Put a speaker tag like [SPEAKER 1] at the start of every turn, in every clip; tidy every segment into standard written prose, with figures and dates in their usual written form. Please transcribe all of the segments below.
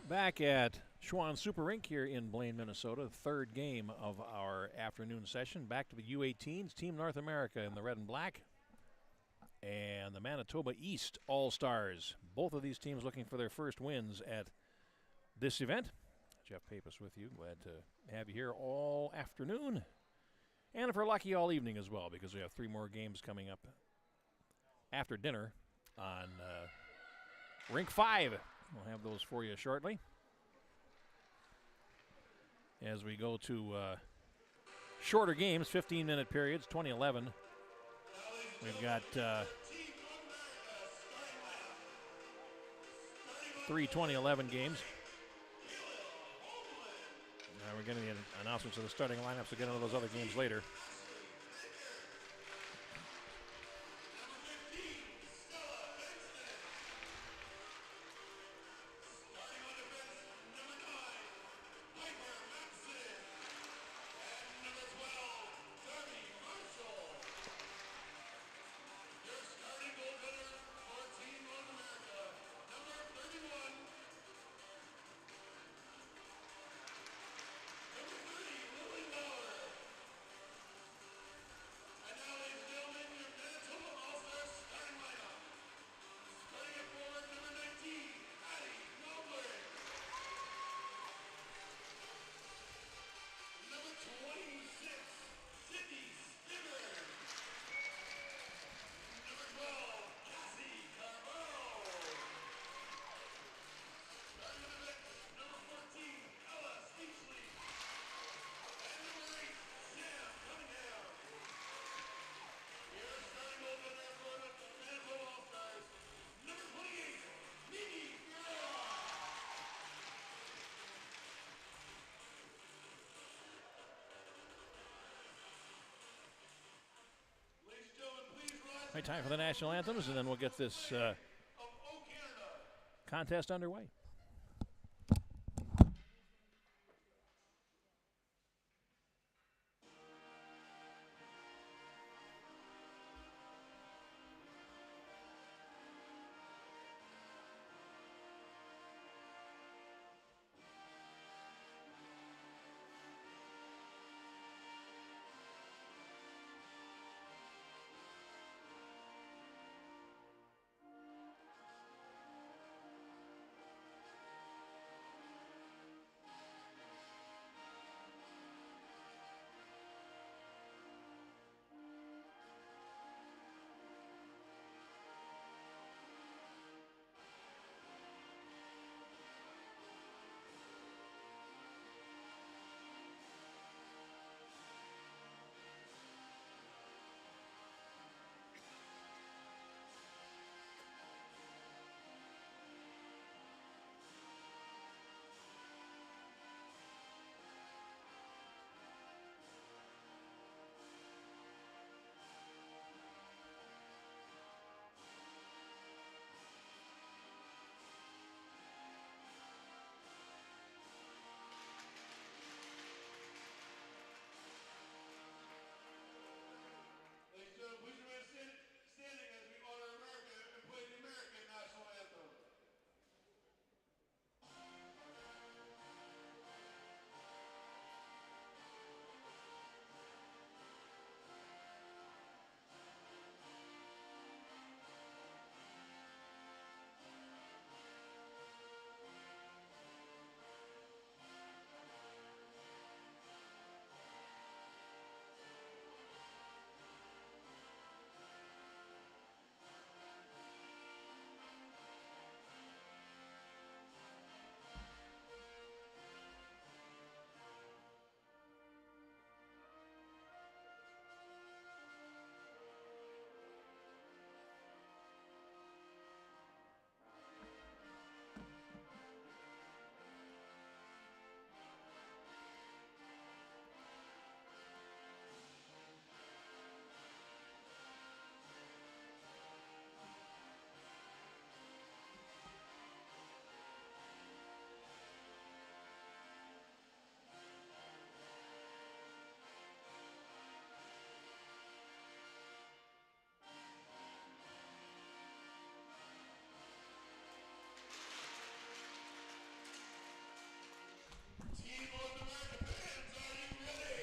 [SPEAKER 1] Back at Schwann Super Rink here in Blaine, Minnesota. Third game of our afternoon session. Back to the U-18s, Team North America in the red and black. And the Manitoba East All-Stars. Both of these teams looking for their first wins at this event. Jeff Pappas with you. Glad to have you here all afternoon. And if we're lucky, all evening as well, because we have 3 more games coming up after dinner on Rink 5. We'll have those for you shortly. As we go to shorter games, 15-minute periods, 2011. We've got 3 2011 games. We're getting the announcements of the starting lineups. We'll get into those other games later. Right, time for the national anthems, and then we'll get this contest underway.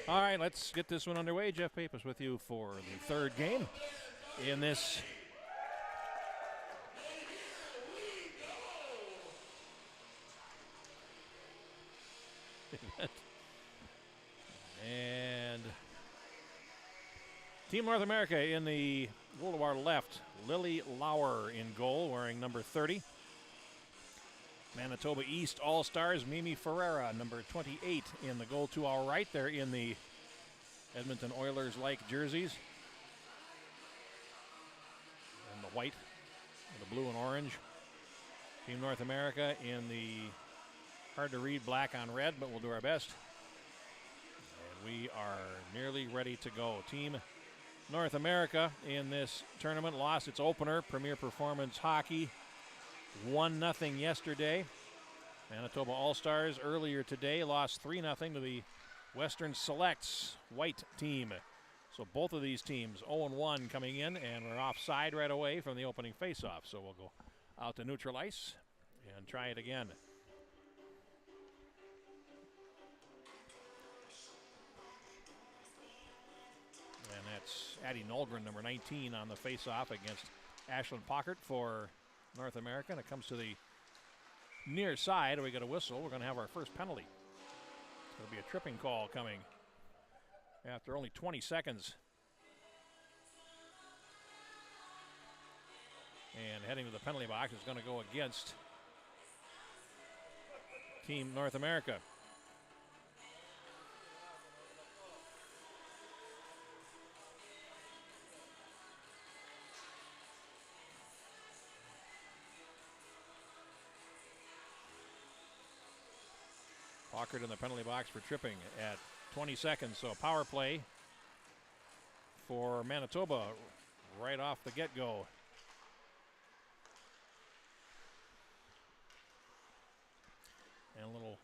[SPEAKER 1] All right, let's get this one underway. Jeff Pappas with you for the third game in this event. And Team North America in the goal to our left, Lily Lauer in goal, wearing number 30. Manitoba East All-Stars, Mimi Ferreira, number 28, in the goal to our right. They're in the Edmonton Oilers-like jerseys. And the white, and the blue and orange. Team North America in the hard-to-read black on red, but we'll do our best. And we are nearly ready to go. Team North America in this tournament lost its opener, Premier Performance Hockey, 1-0 yesterday. Manitoba All-Stars earlier today lost 3-0 to the Western Selects white team. So both of these teams 0-1 coming in, and we're offside right away from the opening faceoff. So we'll go out to neutral ice and try it again. And that's Addie Nolgren, number 19, on the faceoff against Ashlyn Pockert for North America. And it comes to the near side. We get a whistle. We're going to have our first penalty. There'll be a tripping call coming after only 20 seconds. And heading to the penalty box is going to go against Team North America. Pockert in the penalty box for tripping at 20 seconds. So a power play for Manitoba right off the get-go. And a little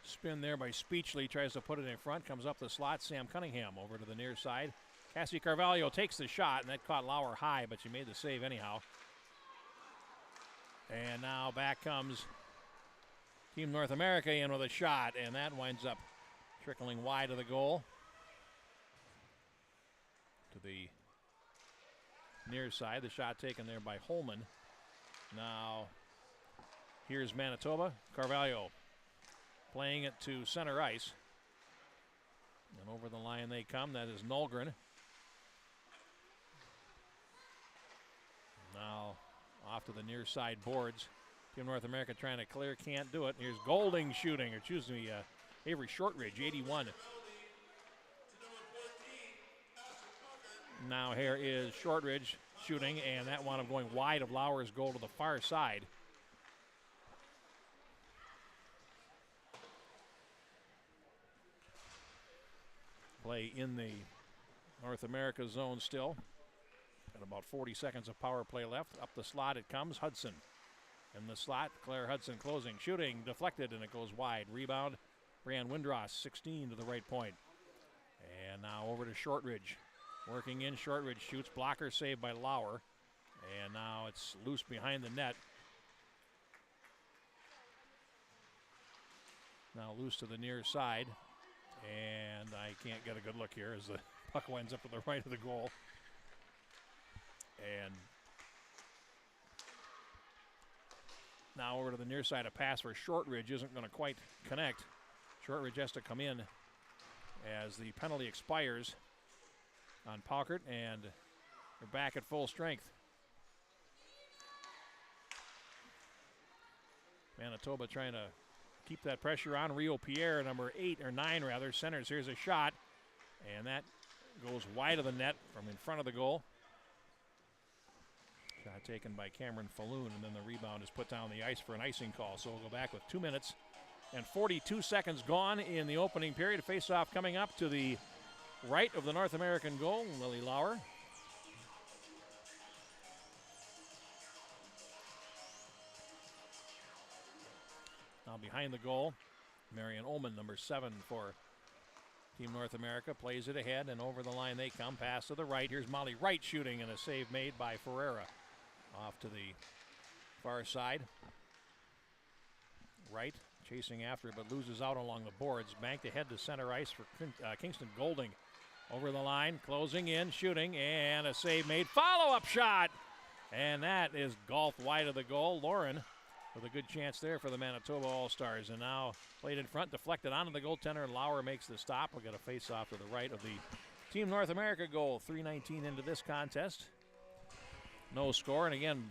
[SPEAKER 1] spin there by Speechley. Tries to put it in front. Comes up the slot. Sam Cunningham over to the near side. Cassie Carvalho takes the shot, and that caught Lauer high, but she made the save anyhow. And now back comes Team North America in with a shot, and that winds up trickling wide of the goal. To the near side. The shot taken there by Holman. Now here's Manitoba. Carvalho playing it to center ice. And over the line they come. That is Nolgren. Now off to the near side boards. Team North America trying to clear, can't do it. Here's Golding shooting, or excuse me, Avery Shortridge, 81. Now here is Shortridge shooting, and that wound up going wide of Lauer's goal to the far side. Play in the North America zone still. Got about 40 seconds of power play left. Up the slot it comes, Hudson. In the slot, Claire Hudson closing, shooting, deflected, and it goes wide. Rebound, Brianne Windross, 16 to the right point. And now over to Shortridge. Working in, Shortridge shoots, blocker saved by Lauer. And now it's loose behind the net. Now loose to the near side. And I can't get a good look here as the puck winds up to the right of the goal. And now over to the near side, a pass for Shortridge isn't going to quite connect. Shortridge has to come in as the penalty expires on Pockert, and they're back at full strength. Manitoba trying to keep that pressure on. Rio Pierre, number 9 rather, centers. Here's a shot, and that goes wide of the net from in front of the goal. Shot taken by Cameron Falloon, and then the rebound is put down the ice for an icing call. So we'll go back with 2 minutes and 42 seconds gone in the opening period. Face-off coming up to the right of the North American goal, Lily Lauer. Now behind the goal, Marion Ullman, number 7 for Team North America, plays it ahead, and over the line they come. Pass to the right. Here's Molly Wright shooting, and a save made by Ferreira. Off to the far side. Wright chasing after it, but loses out along the boards. Banked ahead to center ice for Kingston Golding. Over the line, closing in, shooting, and a save made. Follow-up shot! And that is golfed wide of the goal. Lauren with a good chance there for the Manitoba All-Stars. And now played in front, deflected onto the goaltender, and Lauer makes the stop. We'll get a face-off to the right of the Team North America goal. 3:19 into this contest. No score, and again,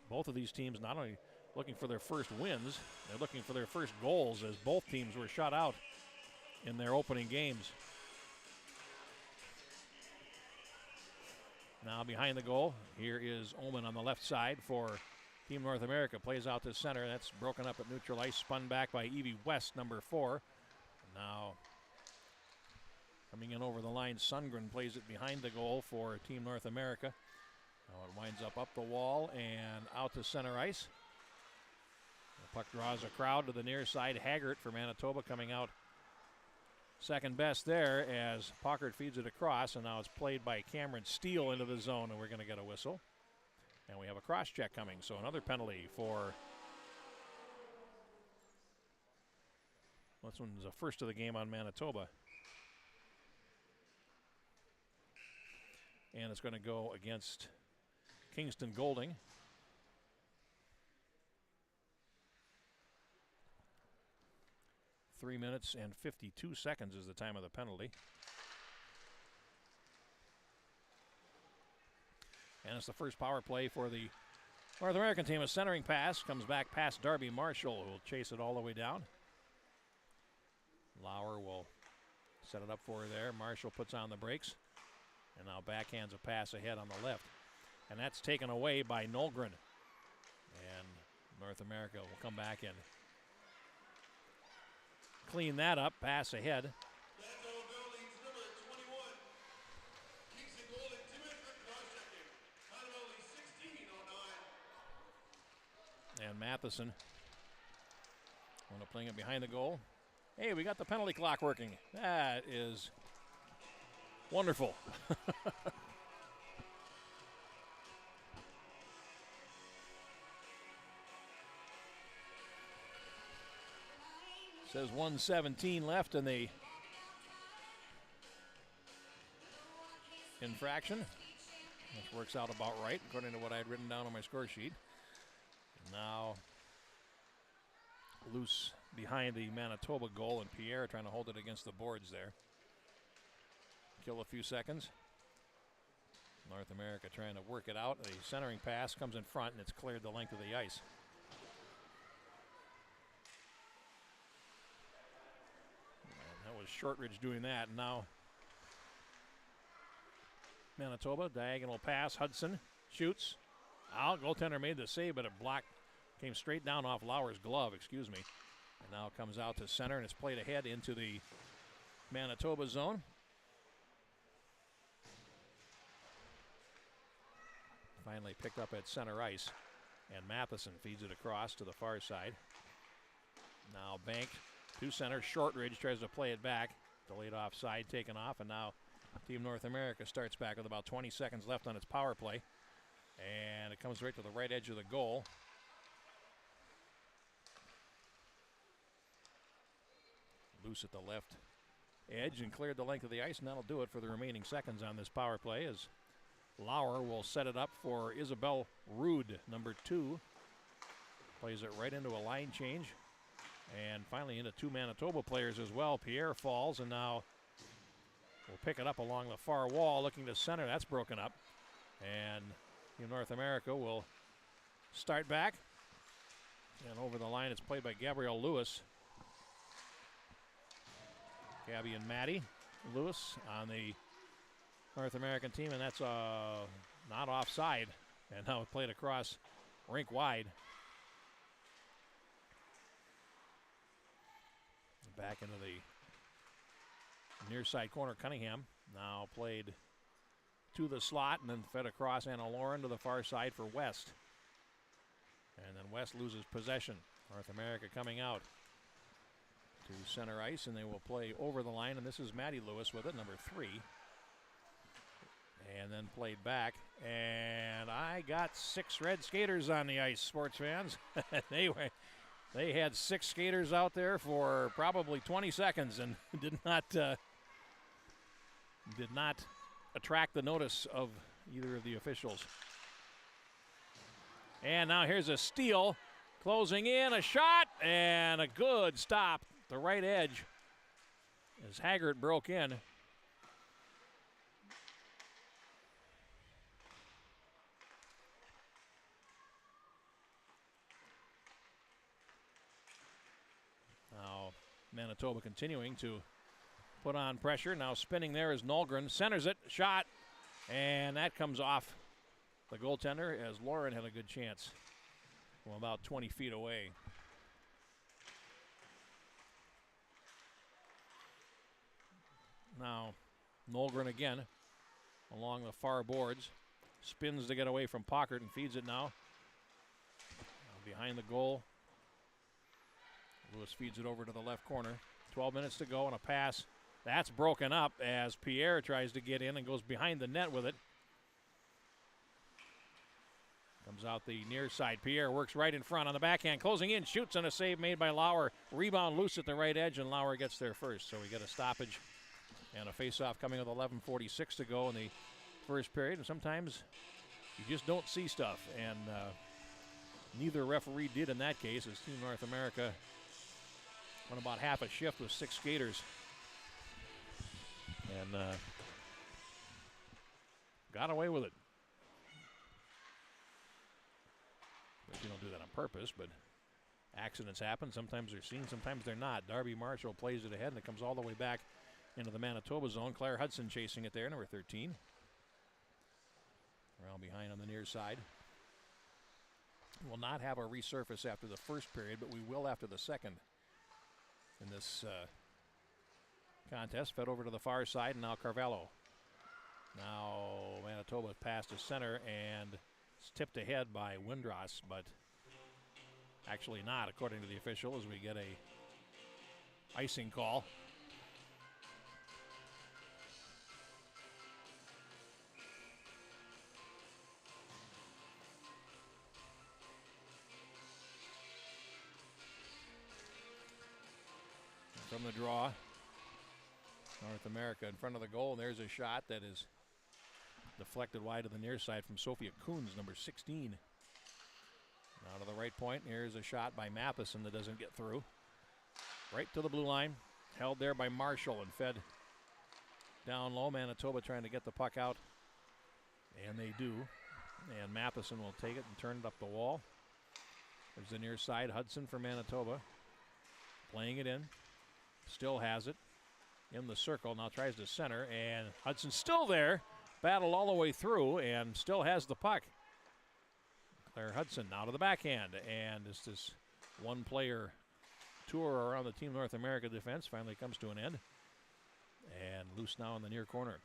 [SPEAKER 1] both of these teams not only looking for their first wins, they're looking for their first goals, as both teams were shut out in their opening games. Now behind the goal, here is Oman on the left side for Team North America. Plays out to center. That's broken up at neutral ice. Spun back by Evie West, number 4. Now coming in over the line, Sundgren plays it behind the goal for Team North America. Now it winds up the wall and out to center ice. The puck draws a crowd to the near side. Haggart for Manitoba coming out second best there as Pockert feeds it across, and now it's played by Cameron Steele into the zone, and we're going to get a whistle. And we have a cross check coming, so another penalty for, this one's the first of the game on Manitoba. And it's going to go against Kingston Golding. Three minutes and 52 seconds is the time of the penalty. And it's the first power play for the North American team. A centering pass comes back past Darby Marshall, who will chase it all the way down. Lauer will set it up for her there. Marshall puts on the brakes. And now backhands a pass ahead on the left. And that's taken away by Nolgren. And North America will come back and clean that up. Pass ahead. And Matheson want to playing it behind the goal. Hey, we got the penalty clock working. That is wonderful. Says 1:17 left in the infraction. This works out about right, according to what I had written down on my score sheet. Now loose behind the Manitoba goal, and Pierre trying to hold it against the boards there. Kill a few seconds. North America trying to work it out. A centering pass comes in front, and it's cleared the length of the ice. And that was Shortridge doing that. And now Manitoba, diagonal pass. Hudson shoots. Out. Goaltender made the save, but a block came straight down off Lauer's glove, excuse me. And now it comes out to center, and it's played ahead into the Manitoba zone. Finally picked up at center ice, and Matheson feeds it across to the far side. Now banked to center. Shortridge tries to play it back. Delayed offside, taken off, and now Team North America starts back with about 20 seconds left on its power play. And it comes right to the right edge of the goal. Loose at the left edge and cleared the length of the ice, and that'll do it for the remaining seconds on this power play as Lauer will set it up for Isabel Rude, number 2. Plays it right into a line change. And finally into 2 Manitoba players as well. Pierre falls, and now will pick it up along the far wall, looking to center. That's broken up. And Team North America will start back. And over the line, it's played by Gabrielle Lewis. Gabby and Maddie Lewis on the North American team, and that's not offside. And now played across rink wide. Back into the near side corner. Cunningham now played to the slot and then fed across Anna Lauren to the far side for West. And then West loses possession. North America coming out to center ice, and they will play over the line, and this is Maddie Lewis with it, number 3. And then played back, and I got 6 red skaters on the ice, sports fans. They had 6 skaters out there for probably 20 seconds and did not attract the notice of either of the officials. And now here's a steal, closing in, a shot, and a good stop. The right edge as Haggart broke in. Now Manitoba continuing to put on pressure. Now spinning there is Nolgren, centers it, shot, and that comes off the goaltender as Lauren had a good chance from about 20 feet away. Now Nolgren again along the far boards, spins to get away from Pockert and feeds it now behind the goal. Lewis feeds it over to the left corner. 12 minutes to go and a pass. That's broken up as Pierre tries to get in and goes behind the net with it. Comes out the near side. Pierre works right in front on the backhand, closing in, shoots on a save made by Lauer. Rebound loose at the right edge, and Lauer gets there first. So we get a stoppage and a face-off coming with 11:46 to go in the first period. And sometimes you just don't see stuff, and neither referee did in that case as Team North America went about half a shift with 6 skaters. And got away with it. You don't do that on purpose, but accidents happen. Sometimes they're seen, sometimes they're not. Darby Marshall plays it ahead, and it comes all the way back into the Manitoba zone. Claire Hudson chasing it there, number 13. Around behind on the near side. We'll not have a resurface after the first period, but we will after the second in this contest. Fed over to the far side, and now Carvalho. Now Manitoba past the center, and it's tipped ahead by Windross, but actually not, according to the official, as we get a icing call. From the draw, North America in front of the goal, and there's a shot that is deflected wide to the near side from Sophia Coons, number 16. Now to the right point, here's a shot by Matheson that doesn't get through. Right to the blue line, held there by Marshall and fed down low. Manitoba trying to get the puck out, and they do. And Matheson will take it and turn it up the wall. There's the near side, Hudson for Manitoba. Playing it in, still has it in the circle, now tries to center, and Hudson's still there. Battled all the way through and still has the puck. Claire Hudson now to the backhand, and this one-player tour around the Team North America defense finally comes to an end. And loose now in the near corner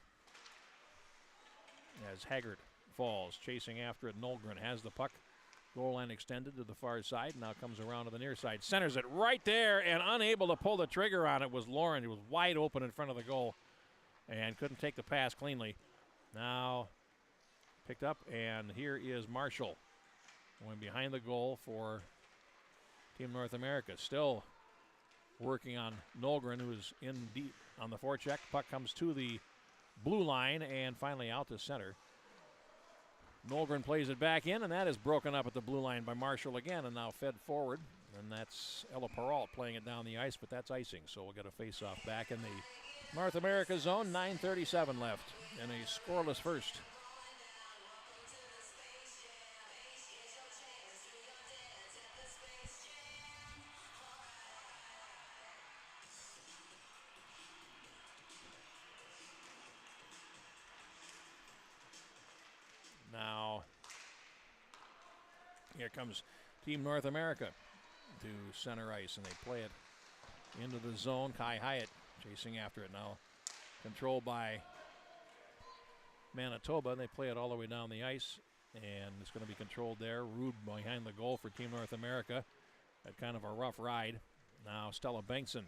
[SPEAKER 1] as Haggart falls, chasing after it. Nolgren has the puck. Goal line extended to the far side, now comes around to the near side. Centers it right there, and unable to pull the trigger on it was Lauren. He was wide open in front of the goal and couldn't take the pass cleanly. Now picked up, and here is Marshall going behind the goal for Team North America. Still working on Nolgren, who is in deep on the forecheck. Puck comes to the blue line and finally out to center. Nolgren plays it back in, and that is broken up at the blue line by Marshall again, and now fed forward. And that's Ella Peralt playing it down the ice, but that's icing. So we'll get a face-off back in the North America zone. 9:37 left in a scoreless first. Now, here comes Team North America to center ice, and they play it into the zone. Kai Hyatt chasing after it now. Controlled by Manitoba, and they play it all the way down the ice, and it's going to be controlled there. Rude behind the goal for Team North America. Had kind of a rough ride. Now Stella Bengtson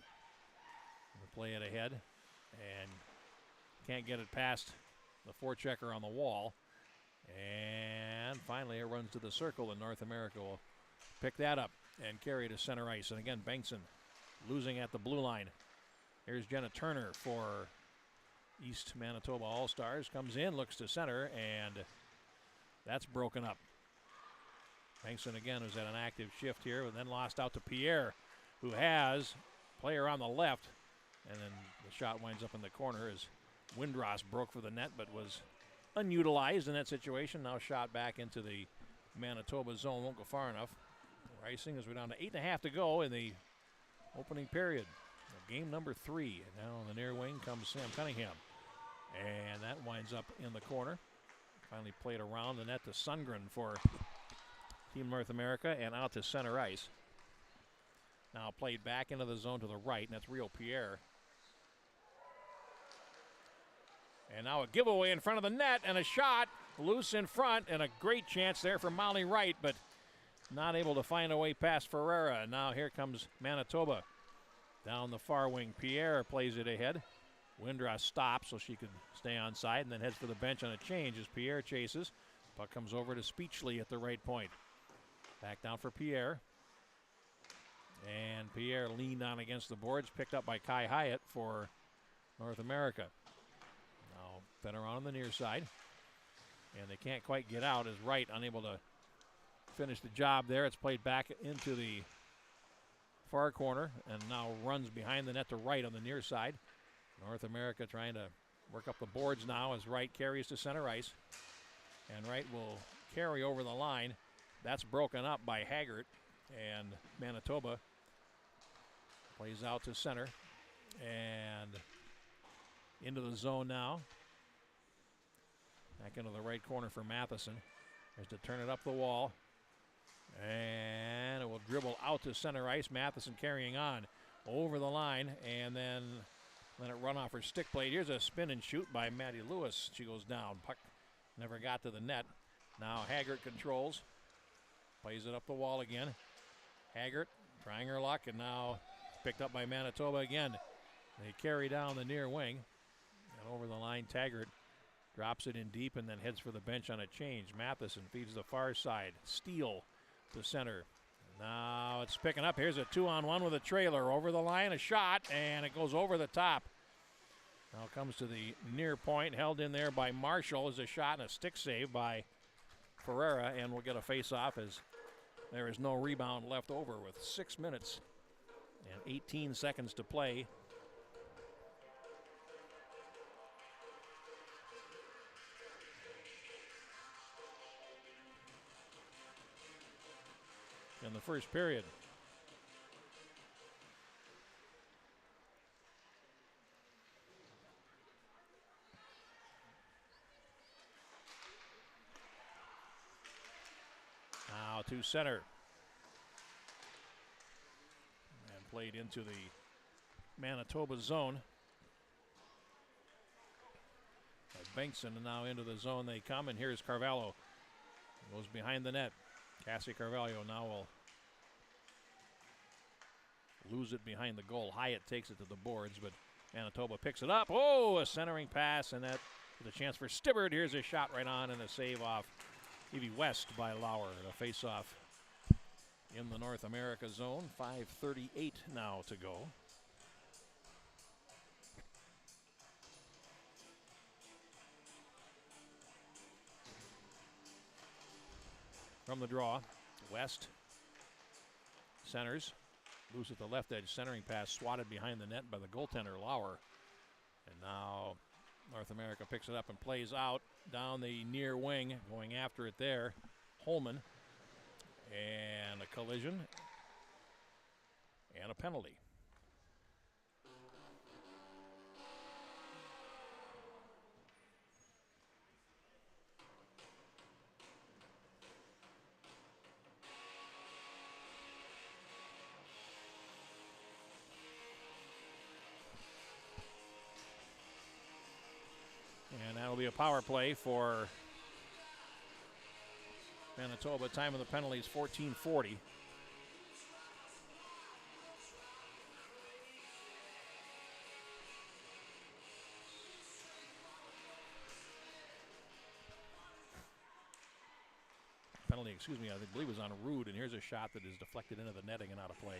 [SPEAKER 1] will play it ahead, and can't get it past the forechecker on the wall. And finally it runs to the circle, and North America will pick that up. and carry to center ice. And again, Bengtson losing at the blue line. Here's Jenna Turner for East Manitoba All-Stars. Comes in, looks to center, and that's broken up. Bengtson again was at an active shift here, and then lost out to Pierre, who has player on the left. And then the shot winds up in the corner as Windross broke for the net but was unutilized in that situation. Now shot back into the Manitoba zone. Won't go far enough. Racing as we're down to 8.5 to go in the opening period. Game number 3. And now on the near wing comes Sam Cunningham. And that winds up in the corner. Finally played around the net to Sundgren for Team North America and out to center ice. Now played back into the zone to the right, and that's Rio Pierre. And now a giveaway in front of the net and a shot loose in front, and a great chance there for Molly Wright, but not able to find a way past Ferreira. And now here comes Manitoba down the far wing. Pierre plays it ahead. Windross stops so she could stay on side and then heads for the bench on a change as Pierre chases. Puck comes over to Speechley at the right point. Back down for Pierre. And Pierre leaned on against the boards, picked up by Kai Hyatt for North America. Now Fenner on the near side. And they can't quite get out as Wright unable to finish the job there. It's played back into the far corner and now runs behind the net to Wright on the near side. North America trying to work up the boards now as Wright carries to center ice. And Wright will carry over the line. That's broken up by Haggart, and Manitoba plays out to center and into the zone now. Back into the right corner for Matheson. Has to turn it up the wall. And it will dribble out to center ice. Matheson carrying on over the line and then let it run off her stick plate. Here's a spin and shoot by Maddie Lewis. She goes down. Puck never got to the net. Now Haggart controls. Plays it up the wall again. Haggart trying her luck, and now picked up by Manitoba again. They carry down the near wing. And over the line, Taggart drops it in deep and then heads for the bench on a change. Matheson feeds the far side. Steele to center. Now it's picking up. Here's a 2-on-1 with a trailer. Over the line, a shot, and it goes over the top. Now comes to the near point. Held in there by Marshall as a shot and a stick save by Ferreira, and we'll get a face-off as there is no rebound left over with 6 minutes and 18 seconds to play. In the first period. Now to center. And played into the Manitoba zone. Bengtson, and now into the zone they come, and here's Carvalho. Goes behind the net. Cassie Carvalho now will lose it behind the goal. Hyatt takes it to the boards, but Manitoba picks it up. Oh, a centering pass, and that with a chance for Stibbard. Here's a shot right on and a save off Evie West by Lauer. A face-off in the North America zone. 5:38 now to go. From the draw, West centers. Loose at the left edge, centering pass swatted behind the net by the goaltender, Lauer. And now North America picks it up and plays out down the near wing, going after it there. Holman. And a collision. And a penalty. And that'll be a power play for Manitoba. Time of the penalty is 14:40. penalty, excuse me, I believe it was on Rude, and here's a shot that is deflected into the netting and out of play.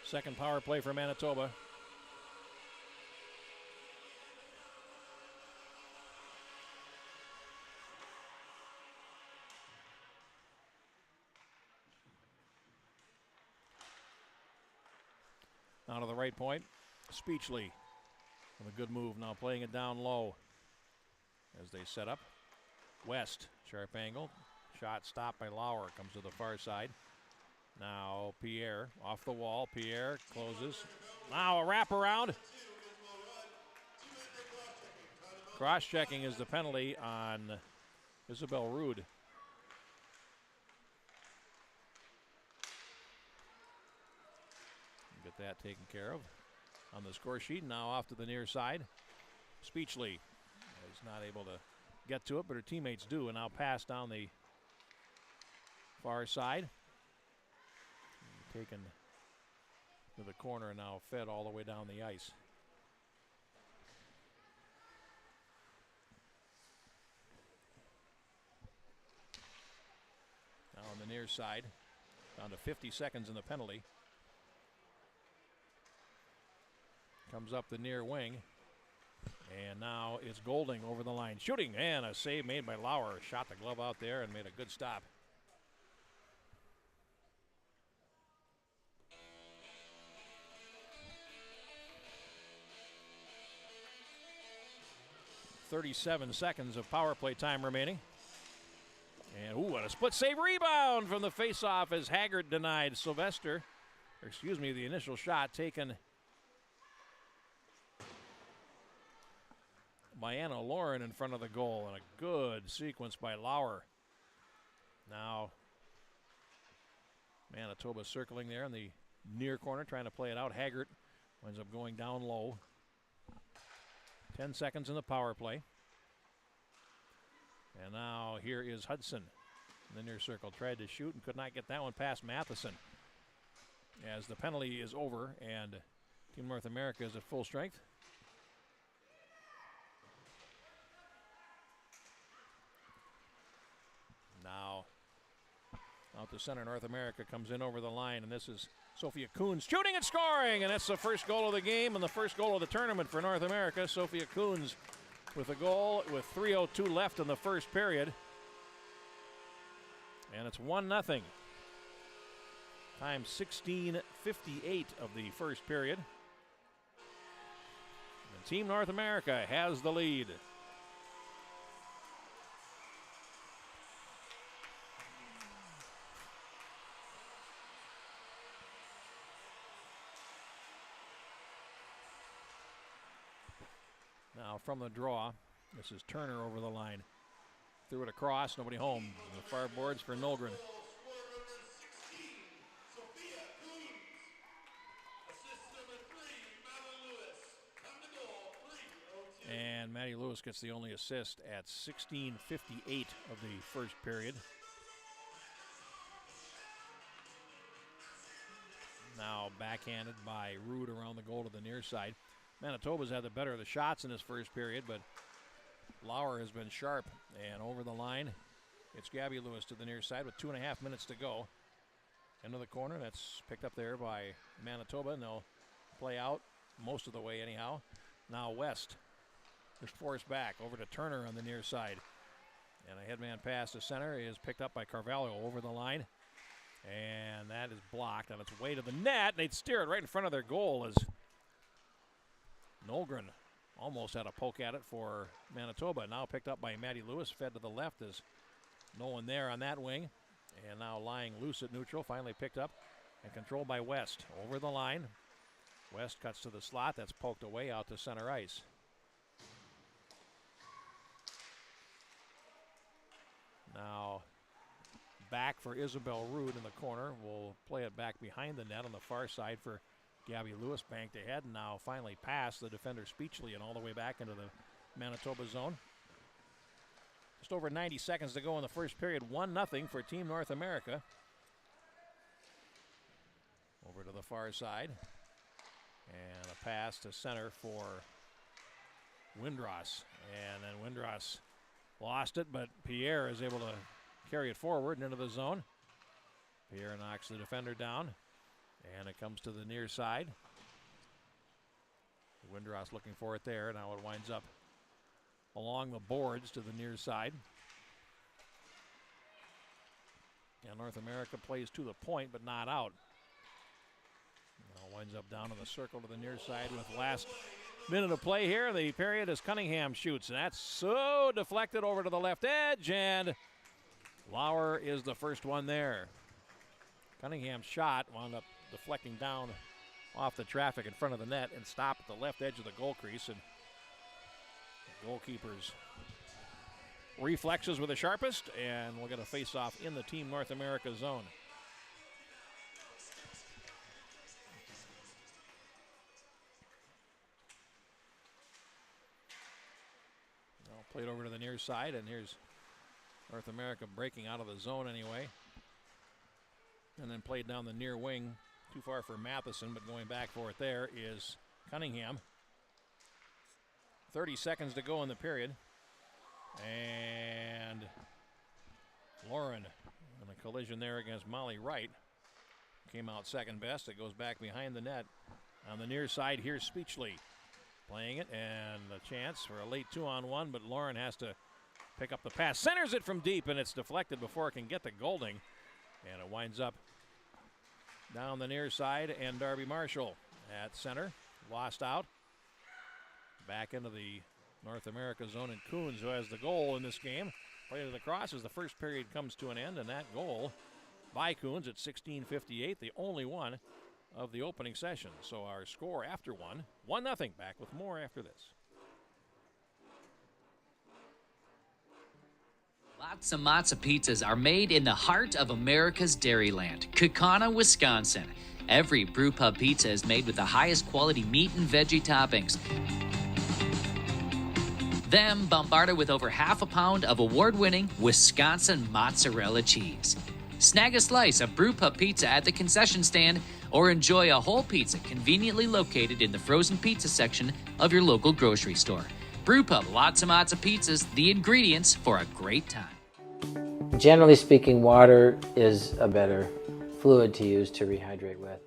[SPEAKER 1] Second power play for Manitoba. Now to the right point, Speechley with a good move, now playing it down low as they set up. West, sharp angle, shot stopped by Lauer, comes to the far side. Now Pierre off the wall, Pierre closes. Now a wraparound. Cross-checking is the penalty on Isabel Rude. Get that taken care of on the score sheet. Now off to the near side. Speechley is not able to get to it, but her teammates do, and now pass down the far side. Taken to the corner and now fed all the way down the ice. Now on the near side, down to 50 seconds in the penalty. Comes up the near wing, and now it's Golding over the line. Shooting, and a save made by Lauer. Shot the glove out there and made a good stop. .37 seconds of power play time remaining. And, ooh, and a split save rebound from the faceoff as Haggard denied Sylvester. Or excuse me, the initial shot taken by Anna Lauren in front of the goal, and a good sequence by Lauer. Now Manitoba circling there in the near corner, trying to play it out. Haggard winds up going down low. 10 seconds in the power play. And now here is Hudson in the near circle. Tried to shoot and could not get that one past Matheson. As the penalty is over and Team North America is at full strength. Now out to center, North America comes in over the line, and this is Sophia Coons shooting and scoring, and that's the first goal of the game and the first goal of the tournament for North America. Sophia Coons with a goal with 3:02 left in the first period. And it's 1-0. Time 16:58 of the first period. And Team North America has the lead. Now from the draw, this is Turner over the line. Threw it across, nobody home. The far boards for Nolgren. And Maddie Lewis gets the only assist at 16:58 of the first period. Now backhanded by Rude around the goal to the near side. Manitoba's had the better of the shots in this first period, but Lauer has been sharp. And over the line, it's Gabby Lewis to the near side with 2.5 minutes to go. Into the corner, that's picked up there by Manitoba, and they'll play out most of the way anyhow. Now West is forced back over to Turner on the near side. And a headman pass to center is picked up by Carvalho over the line. And that is blocked on its way to the net. They'd steer it right in front of their goal as Nolgren almost had a poke at it for Manitoba. Now picked up by Maddie Lewis, fed to the left. There's no one there on that wing. And now lying loose at neutral, finally picked up and controlled by West. Over the line, West cuts to the slot. That's poked away out to center ice. Now back for Isabel Rude in the corner. We'll play it back behind the net on the far side for Gabby Lewis, banked ahead, and now finally past the defender Speechley and all the way back into the Manitoba zone. Just over 90 seconds to go in the first period. 1-0 for Team North America. Over to the far side. And a pass to center for Windross. And then Windross lost it, but Pierre is able to carry it forward and into the zone. Pierre knocks the defender down, and it comes to the near side. Windross looking for it there. Now it winds up along the boards to the near side. And North America plays to the point, but not out. Now winds up down in the circle to the near side with last minute of play here. The period as Cunningham shoots, and that's so deflected over to the left edge, and Lauer is the first one there. Cunningham's shot wound up deflecting down off the traffic in front of the net and stopped at the left edge of the goal crease, and the goalkeeper's reflexes were the sharpest, and we'll get a face-off in the Team North America zone. Now played over to the near side, and here's North America breaking out of the zone anyway. And then played down the near wing, too far for Matheson, but going back for it there is Cunningham. 30 seconds to go in the period. And Lauren in a collision there against Molly Wright. Came out second best. It goes back behind the net. On the near side, here's Speechley playing it, and a chance for a late 2-on-1, but Lauren has to pick up the pass. Centers it from deep, and it's deflected before it can get to Golding. And it winds up down the near side, and Darby Marshall at center. Lost out. Back into the North America zone, and Coons, who has the goal in this game, played it across as the first period comes to an end, and that goal by Coons at 16:58, the only one of the opening session. So our score after 1-0. Back with more after this.
[SPEAKER 2] Lots of matzo pizzas are made in the heart of America's Dairyland, Kaukauna, Wisconsin. Every brew pub pizza is made with the highest quality meat and veggie toppings. Then bombarded with over half a pound of award-winning Wisconsin mozzarella cheese. Snag a slice of brew pub pizza at the concession stand or enjoy a whole pizza conveniently located in the frozen pizza section of your local grocery store. Brewpub, lots of matzo pizzas, the ingredients for a great time.
[SPEAKER 3] Generally speaking, water is a better fluid to use to rehydrate with.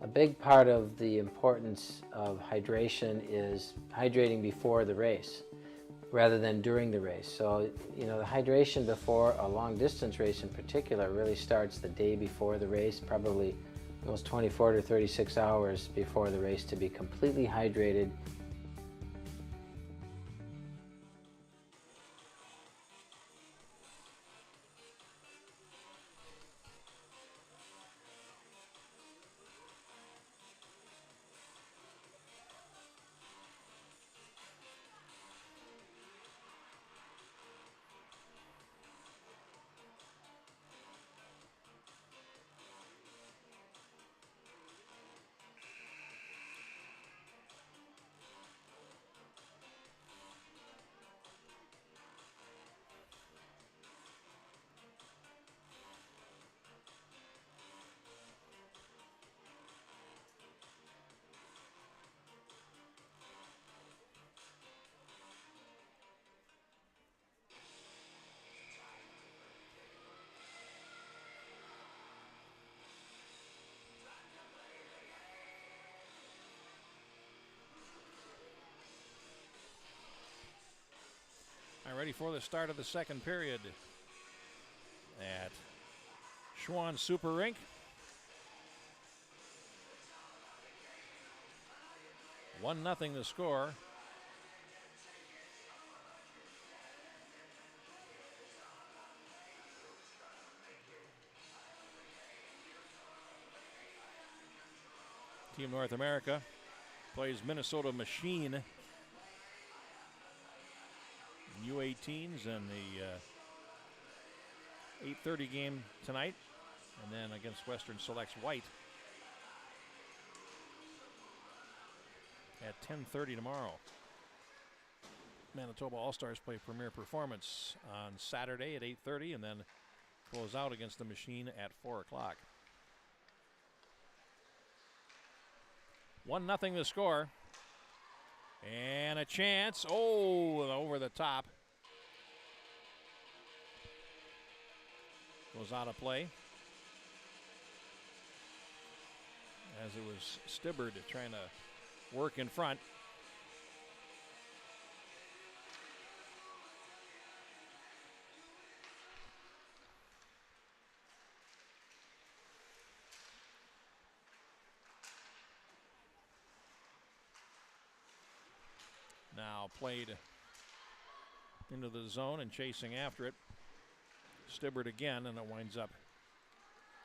[SPEAKER 3] A big part of the importance of hydration is hydrating before the race rather than during the race. So, the hydration before a long distance race in particular really starts the day before the race, probably almost 24 to 36 hours before the race to be completely hydrated.
[SPEAKER 1] Ready for the start of the second period at Schwann Super Rink. One nothing the score. Team North America plays Minnesota Machine U-18s and the 8:30 game tonight, and then against Western Selects White at 10:30 tomorrow. Manitoba All-Stars play Premier Performance on Saturday at 8:30, and then close out against the Machine at 4 o'clock. 1-0 the score. And a chance. Oh, over the top. Goes out of play. As it was Stibbard trying to work in front. Now played into the zone and chasing after it. Stibbard again, and it winds up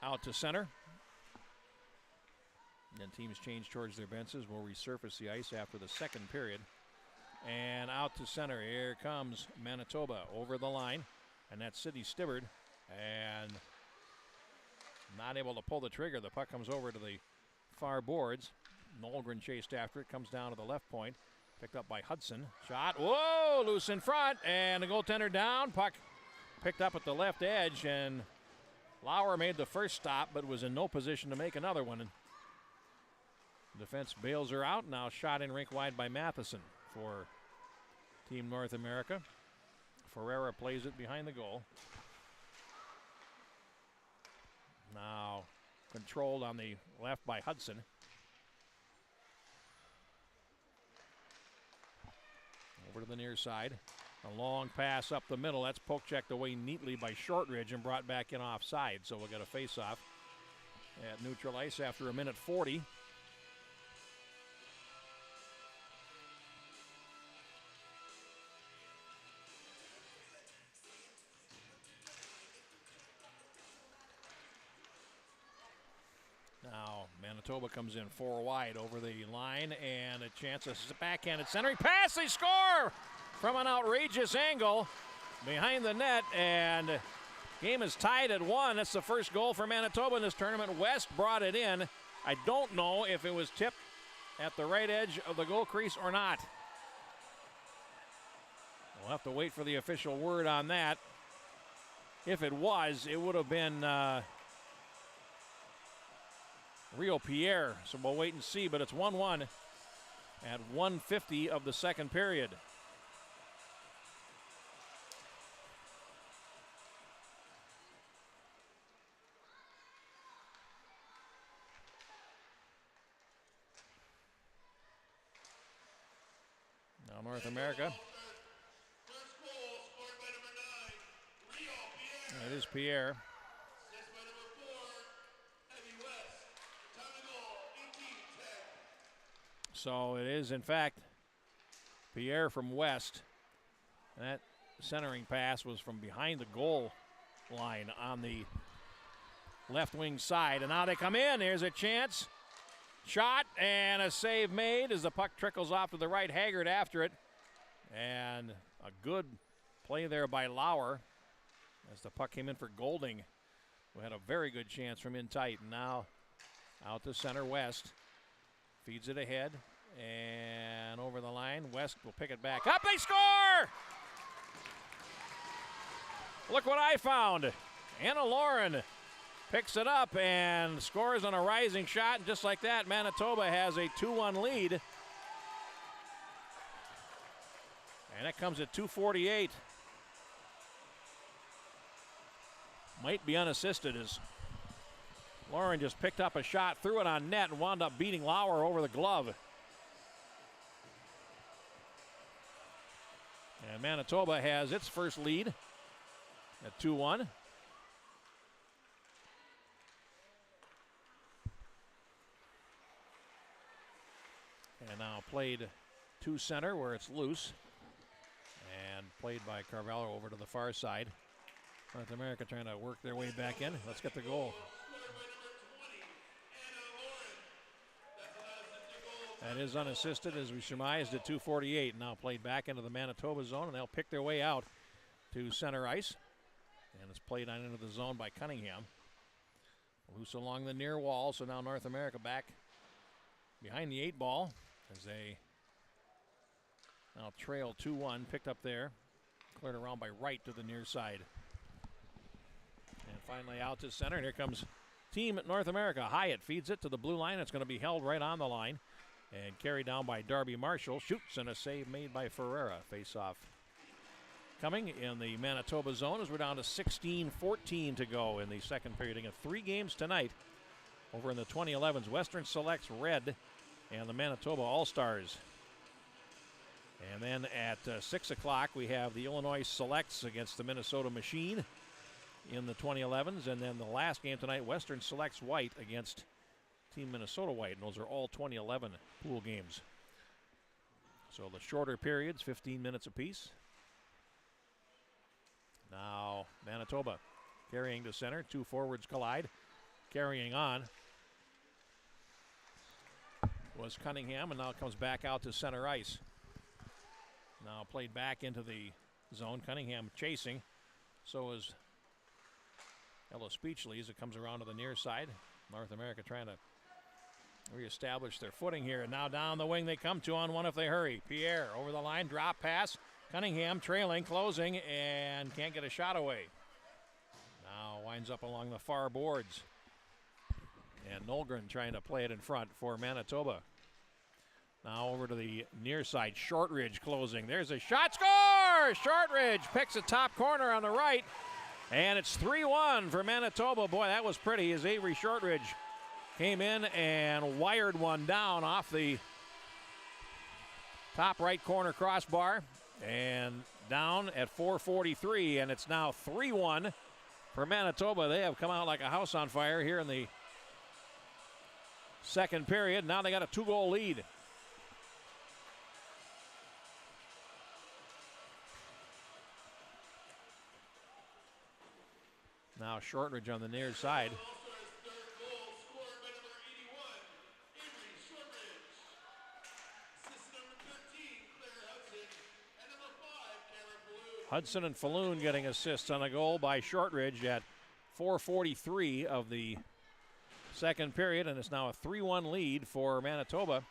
[SPEAKER 1] out to center. And teams change towards their benches. Will resurface the ice after the second period. And out to center. Here comes Manitoba over the line. And that's Sidney Stibbard. And not able to pull the trigger. The puck comes over to the far boards. Nolgren chased after it. Comes down to the left point. Picked up by Hudson. Shot. Whoa! Loose in front. And the goaltender down. Puck picked up at the left edge. And Lauer made the first stop, but was in no position to make another one. And defense bails her out. Now shot in rink wide by Matheson for Team North America. Ferreira plays it behind the goal. Now controlled on the left by Hudson. Over to the near side. A long pass up the middle. That's poke checked away neatly by Shortridge and brought back in offside. So we'll get a face-off at neutral ice after 1:40. Now Manitoba comes in 4 wide over the line, and a chance. This is a backhanded centering pass. They score from an outrageous angle behind the net, and game is tied at 1. That's the first goal for Manitoba in this tournament. West brought it in. I don't know if it was tipped at the right edge of the goal crease or not. We'll have to wait for the official word on that. If it was, it would have been Rio Pierre, so we'll wait and see, but it's 1-1 at 1:50 of the second period. Now North America. It is Pierre. So it is, in fact, Pierre from West. That centering pass was from behind the goal line on the left wing side. And now they come in. Here's a chance. Shot and a save made as the puck trickles off to the right. Haggard after it. And a good play there by Lauer as the puck came in for Golding, who had a very good chance from in tight. And now out to center, West feeds it ahead. And over the line, West will pick it back up. They score! Look what I found. Anna Lauren picks it up and scores on a rising shot. And just like that, Manitoba has a 2-1 lead. And it comes at 2:48. Might be unassisted as Lauren just picked up a shot, threw it on net, and wound up beating Lauer over the glove. And Manitoba has its first lead at 2-1. And now played to center where it's loose. And played by Carvalho over to the far side. North America trying to work their way back in. Let's get the goal. That is unassisted, as we surmised, at 2:48. Now played back into the Manitoba zone, and they'll pick their way out to center ice. And it's played on into the zone by Cunningham. Loose along the near wall, so now North America back behind the 8 ball as they now trail 2-1. Picked up there, cleared around by Wright to the near side. And finally out to center, and here comes Team North America. Hyatt feeds it to the blue line. It's going to be held right on the line. And carried down by Darby Marshall. Shoots and a save made by Ferreira. Face-off coming in the Manitoba zone as we're down to 16-14 to go in the second period. Again, 3 games tonight over in the 2011s. Western Selects Red and the Manitoba All-Stars. And then at 6 o'clock, we have the Illinois Selects against the Minnesota Machine in the 2011s. And then the last game tonight, Western Selects White against Team Minnesota White. And those are all 2011 pool games. So the shorter periods, 15 minutes apiece. Now Manitoba carrying to center. 2 forwards collide. Carrying on was Cunningham, and now it comes back out to center ice. Now played back into the zone. Cunningham chasing. So is Ella Speechley as it comes around to the near side. North America trying to reestablish their footing here. And now down the wing they come 2-on-1 if they hurry. Pierre over the line, drop pass. Cunningham trailing, closing, and can't get a shot away. Now winds up along the far boards. And Nolgren trying to play it in front for Manitoba. Now over to the near side. Shortridge closing. There's a shot. Score! Shortridge picks a top corner on the right. And it's 3-1 for Manitoba. Boy, that was pretty as Avery Shortridge came in and wired one down off the top right corner crossbar. And down at 4:43, and it's now 3-1 for Manitoba. They have come out like a house on fire here in the second period. Now they got a 2-goal lead. Now Shortridge on the near side. Hudson and Falloon getting assists on a goal by Shortridge at 4:43 of the second period, and it's now a 3-1 lead for Manitoba.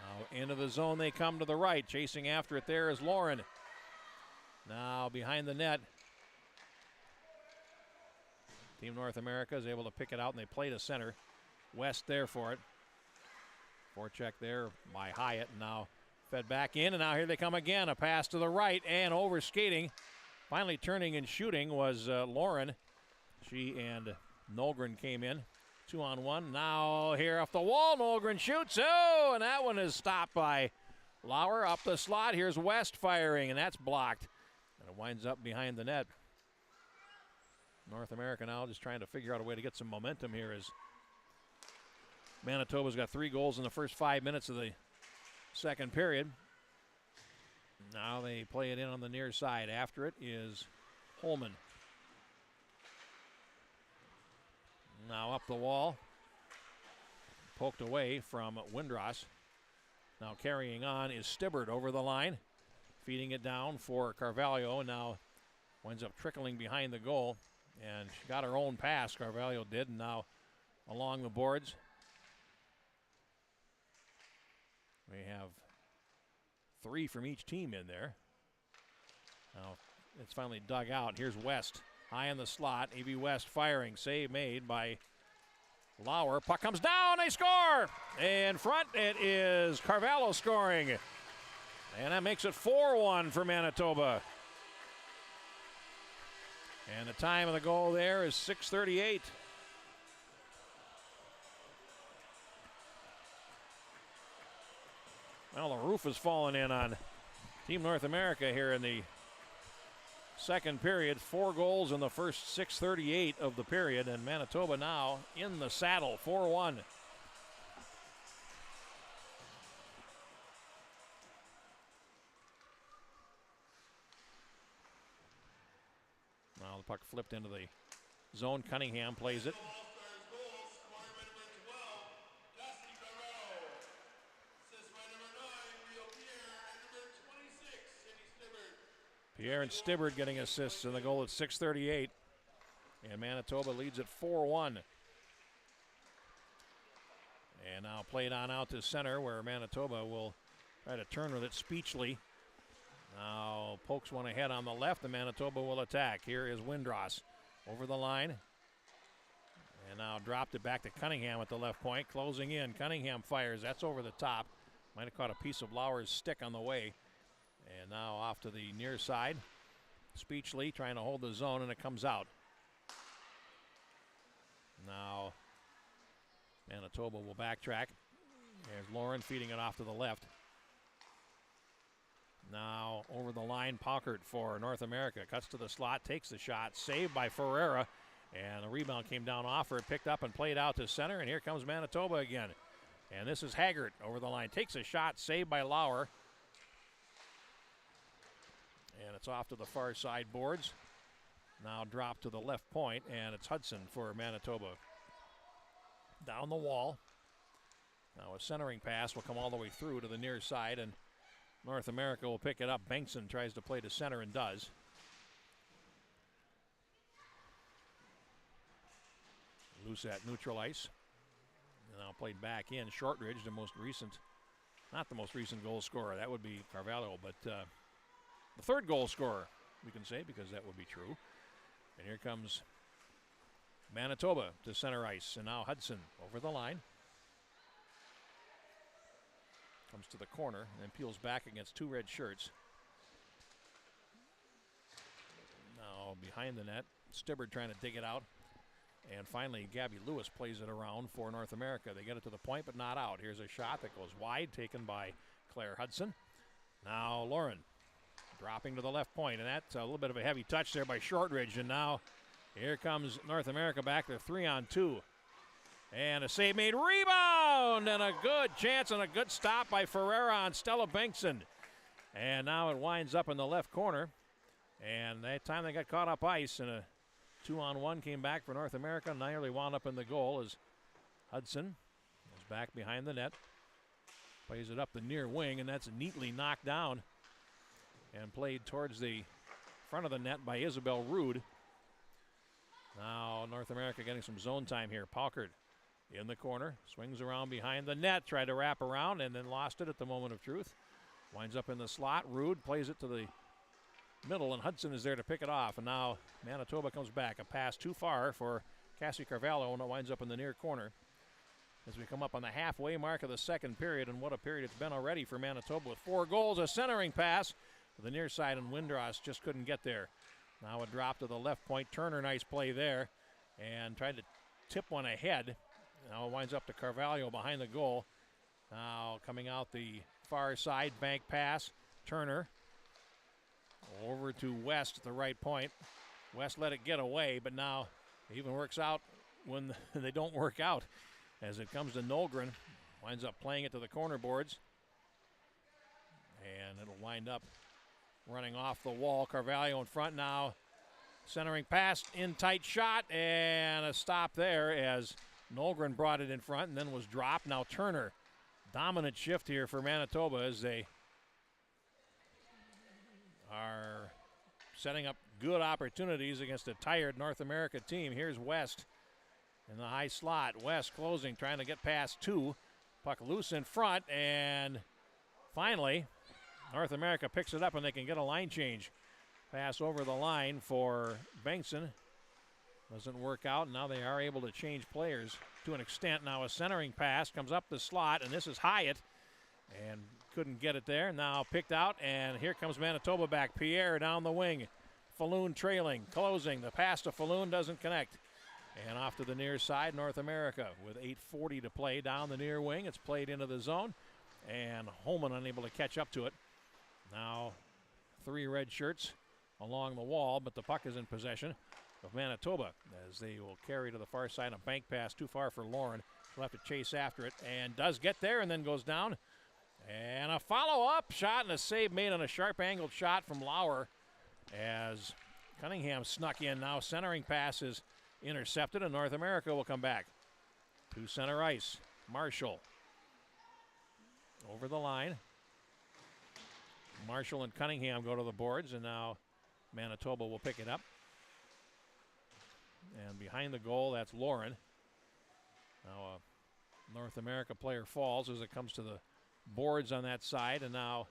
[SPEAKER 1] Now into the zone they come to the right. Chasing after it there is Lauren. Now behind the net. Team North America is able to pick it out, and they play to center. West there for it. Forecheck there by Hyatt, and now fed back in, and now here they come again. A pass to the right and over skating. Finally turning and shooting was Lauren. She and Nolgren came in. 2-on-1. Now here off the wall, Nolgren shoots. Oh, and that one is stopped by Lauer up the slot. Here's West firing, and that's blocked. And it winds up behind the net. North America now just trying to figure out a way to get some momentum here as Manitoba's got 3 goals in the first 5 minutes of the second period. Now they play it in on the near side. After it is Holman. Now up the wall. Poked away from Windross. Now carrying on is Stibbard over the line. Feeding it down for Carvalho. Now winds up trickling behind the goal. And she got her own pass, Carvalho did. And now along the boards. We have 3 from each team in there. Now it's finally dug out. Here's West high in the slot. A.B. West firing. Save made by Lauer. Puck comes down. They score. In front it is Carvalho scoring. And that makes it 4-1 for Manitoba. And the time of the goal there is 6:38. Well, the roof is falling in on Team North America here in the second period. 4 goals in the first 6:38 of the period, and Manitoba now in the saddle, 4-1. Now the puck flipped into the zone. Cunningham plays it. Pierre and Stibbard getting assists in the goal at 6:38. And Manitoba leads at 4-1. And now played on out to center where Manitoba will try to turn with it. Speechley now pokes one ahead on the left, and Manitoba will attack. Here is Windross over the line. And now dropped it back to Cunningham at the left point. Closing in. Cunningham fires. That's over the top. Might have caught a piece of Lauer's stick on the way. And now off to the near side. Speechley trying to hold the zone, and it comes out. Now Manitoba will backtrack. There's Lauren feeding it off to the left. Now over the line, Paukert for North America. Cuts to the slot, takes the shot. Saved by Ferreira. And the rebound came down off her, picked up and played out to center. And here comes Manitoba again. And this is Haggart over the line. Takes a shot, saved by Lauer. And it's off to the far side boards. Now dropped to the left point, and it's Hudson for Manitoba. Down the wall. Now a centering pass will come all the way through to the near side, and North America will pick it up. Bengtson tries to play to center and does. Loose at neutral ice. And now played back in. Shortridge, the most recent, not the most recent goal scorer. That would be Carvalho, but the third goal scorer, we can say, because that would be true. And here comes Manitoba to center ice. And now Hudson over the line. Comes to the corner and then peels back against two red shirts. Now behind the net, Stibbard trying to dig it out. And finally, Gabby Lewis plays it around for North America. They get it to the point, but not out. Here's a shot that goes wide, taken by Claire Hudson. Now Lauren dropping to the left point, and that's a little bit of a heavy touch there by Shortridge. And now here comes North America back to 3-on-2. And a save made, rebound, and a good chance and a good stop by Ferreira on Stella Bengtson. And now it winds up in the left corner. And that time they got caught up ice, and a 2-on-1 came back for North America. Nearly wound up in the goal as Hudson is back behind the net. Plays it up the near wing, and that's neatly knocked down and played towards the front of the net by Isabel Rude. Now North America getting some zone time here. Paukert in the corner, swings around behind the net, tried to wrap around and then lost it at the moment of truth. Winds up in the slot. Rude plays it to the middle, and Hudson is there to pick it off. And now Manitoba comes back. A pass too far for Cassie Carvalho, and it winds up in the near corner as we come up on the halfway mark of the second period. And what a period it's been already for Manitoba with 4 goals. A centering pass to the near side, and Windross just couldn't get there. Now a drop to the left point. Turner, nice play there, and tried to tip one ahead. Now it winds up to Carvalho behind the goal. Now coming out the far side, bank pass. Turner over to West at the right point. West let it get away, but now it even works out when they don't work out. As it comes to Nolgren, winds up playing it to the corner boards. And it'll wind up running off the wall. Carvalho in front now. Centering pass, in tight shot, and a stop there as Nolgren brought it in front and then was dropped. Now Turner, dominant shift here for Manitoba as they are setting up good opportunities against a tired North America team. Here's West in the high slot. West closing, trying to get past 2. Puck loose in front, and finally North America picks it up and they can get a line change. Pass over the line for Bengtson. Doesn't work out, and now they are able to change players to an extent. Now a centering pass comes up the slot, and this is Hyatt, and couldn't get it there. Now picked out, and here comes Manitoba back. Pierre down the wing. Falloon trailing, closing. The pass to Falloon doesn't connect. And off to the near side, North America with 8:40 to play down the near wing. It's played into the zone, and Holman unable to catch up to it. Now 3 red shirts along the wall, but the puck is in possession of Manitoba as they will carry to the far side. A bank pass too far for Lauren. She'll have to chase after it, and does get there and then goes down. And a follow-up shot and a save made on a sharp angled shot from Lauer as Cunningham snuck in. Now centering pass is intercepted, and North America will come back to center ice. Marshall over the line. Marshall and Cunningham go to the boards, and now Manitoba will pick it up. And behind the goal, that's Lauren. Now a North America player falls as it comes to the boards on that side, and now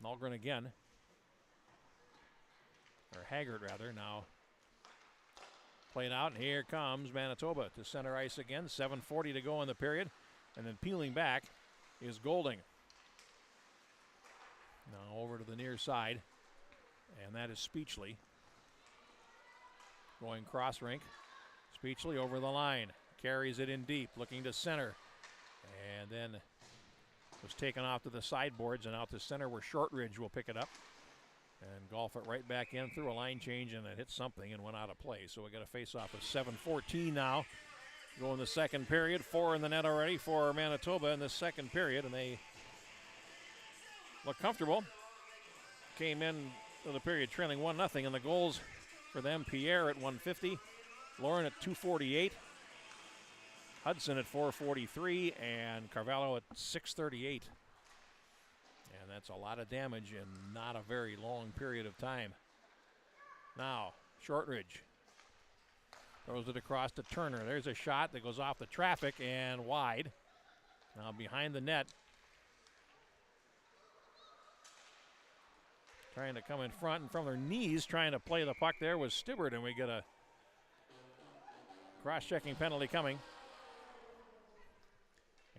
[SPEAKER 1] Nolgren again. Or Haggard, rather, now Played out, and here comes Manitoba to center ice again. 7:40 to go in the period. And then peeling back is Golding. Now over to the near side, and that is Speechley. Going cross rink. Speechley over the line. Carries it in deep, looking to center. And then was taken off to the sideboards and out to center where Shortridge will pick it up. And golf it right back in through a line change, and it hit something and went out of play. So we got a face-off of 7:14 now. Go in the second period. 4 in the net already for Manitoba in the second period, and they look comfortable. Came in to the period trailing 1-0, and the goals for them, Pierre at 150, Lauren at 248, Hudson at 443, and Carvalho at 638. And that's a lot of damage in not a very long period of time. Now, Shortridge throws it across to Turner. There's a shot that goes off the traffic and wide. Now behind the net. Trying to come in front, and from their knees trying to play the puck there was Stibbert, and we get a cross-checking penalty coming.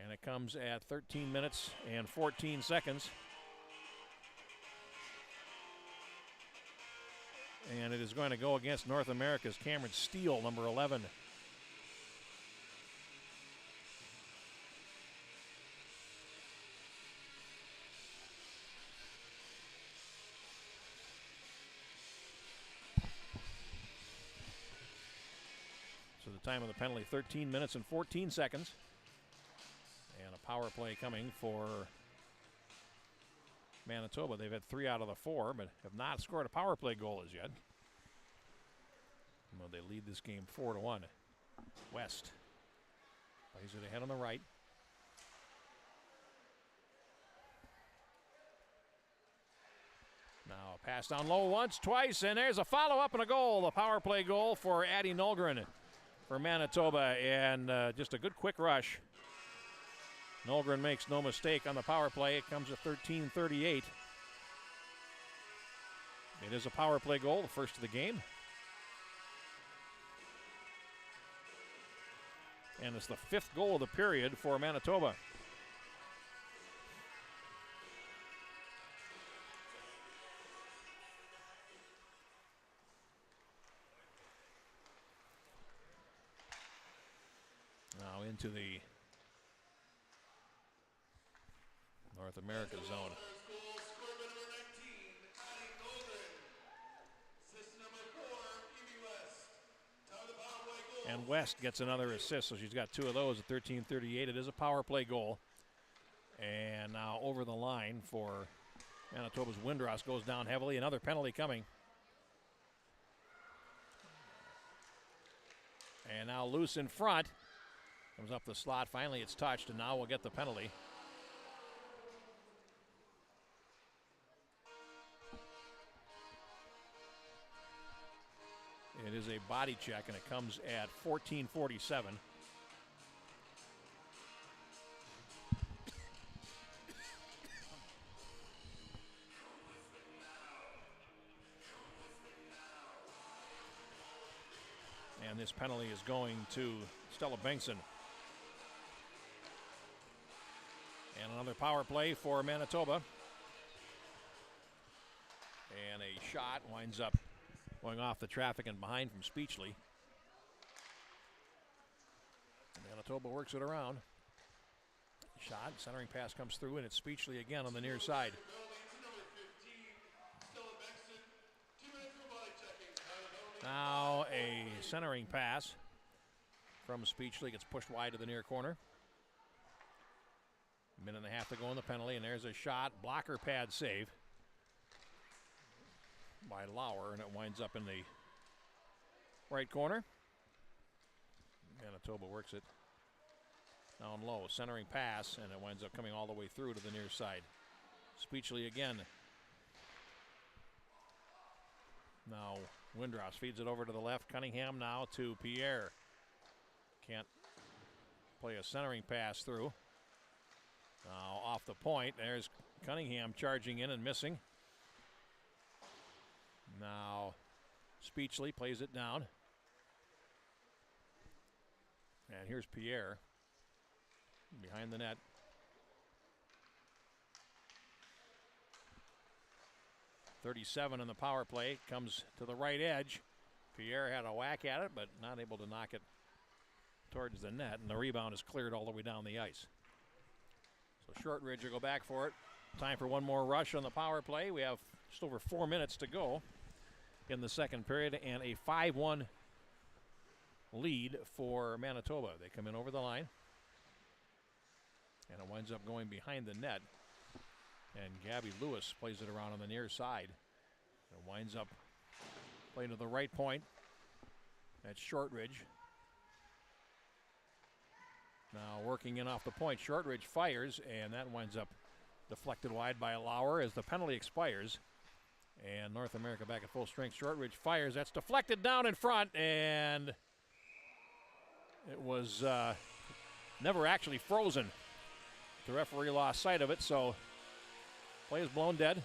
[SPEAKER 1] And it comes at 13 minutes and 14 seconds. And it is going to go against North America's Cameron Steele, number 11. So the time of the penalty, 13 minutes and 14 seconds. And a power play coming for Manitoba. They've had 3 out of the 4, but have not scored a power play goal as yet. Well, they lead this game 4-1. West plays it ahead on the right. Now pass down low once, twice, and there's a follow-up and a goal. The power play goal for Addie Nolgren for Manitoba, and just a good quick rush. Nolgren makes no mistake on the power play. It comes at 13:38. It is a power play goal, the first of the game. And it's the 5th goal of the period for Manitoba. Now into the North America zone. And West gets another assist, so she's got 2 of those at 13:38. It is a power play goal. And now over the line for Manitoba's Windross goes down heavily. Another penalty coming. And now loose in front. Comes up the slot. Finally it's touched, and now we'll get the penalty. It is a body check, and it comes at 14:47. And this penalty is going to Stella Bengtson. And another power play for Manitoba. And a shot winds up going off the traffic and behind from Speechley. Manitoba works it around. Shot, centering pass comes through, and it's Speechley again on the near side. Now a centering pass from Speechley gets pushed wide to the near corner. A minute and a half to go in the penalty, and there's a shot, blocker pad save by Lauer, and it winds up in the right corner. Manitoba works it down low, centering pass, and it winds up coming all the way through to the near side. Speechley again. Now Windross feeds it over to the left. Cunningham now to Pierre. Can't play a centering pass through. Now off the point, there's Cunningham charging in and missing. Now Speechley plays it down. And here's Pierre behind the net. .37 in the power play, comes to the right edge. Pierre had a whack at it, but not able to knock it towards the net, and the rebound is cleared all the way down the ice. So Shortridge will go back for it. Time for one more rush on the power play. We have just over 4 minutes to go in the second period, and a 5-1 lead for Manitoba. They come in over the line, and it winds up going behind the net. And Gabby Lewis plays it around on the near side. It winds up playing to the right point. That's Shortridge. Now working in off the point. Shortridge fires, and that winds up deflected wide by Lauer as the penalty expires. And North America back at full strength. Shortridge fires. That's deflected down in front, and it was never actually frozen. The referee lost sight of it, so play is blown dead.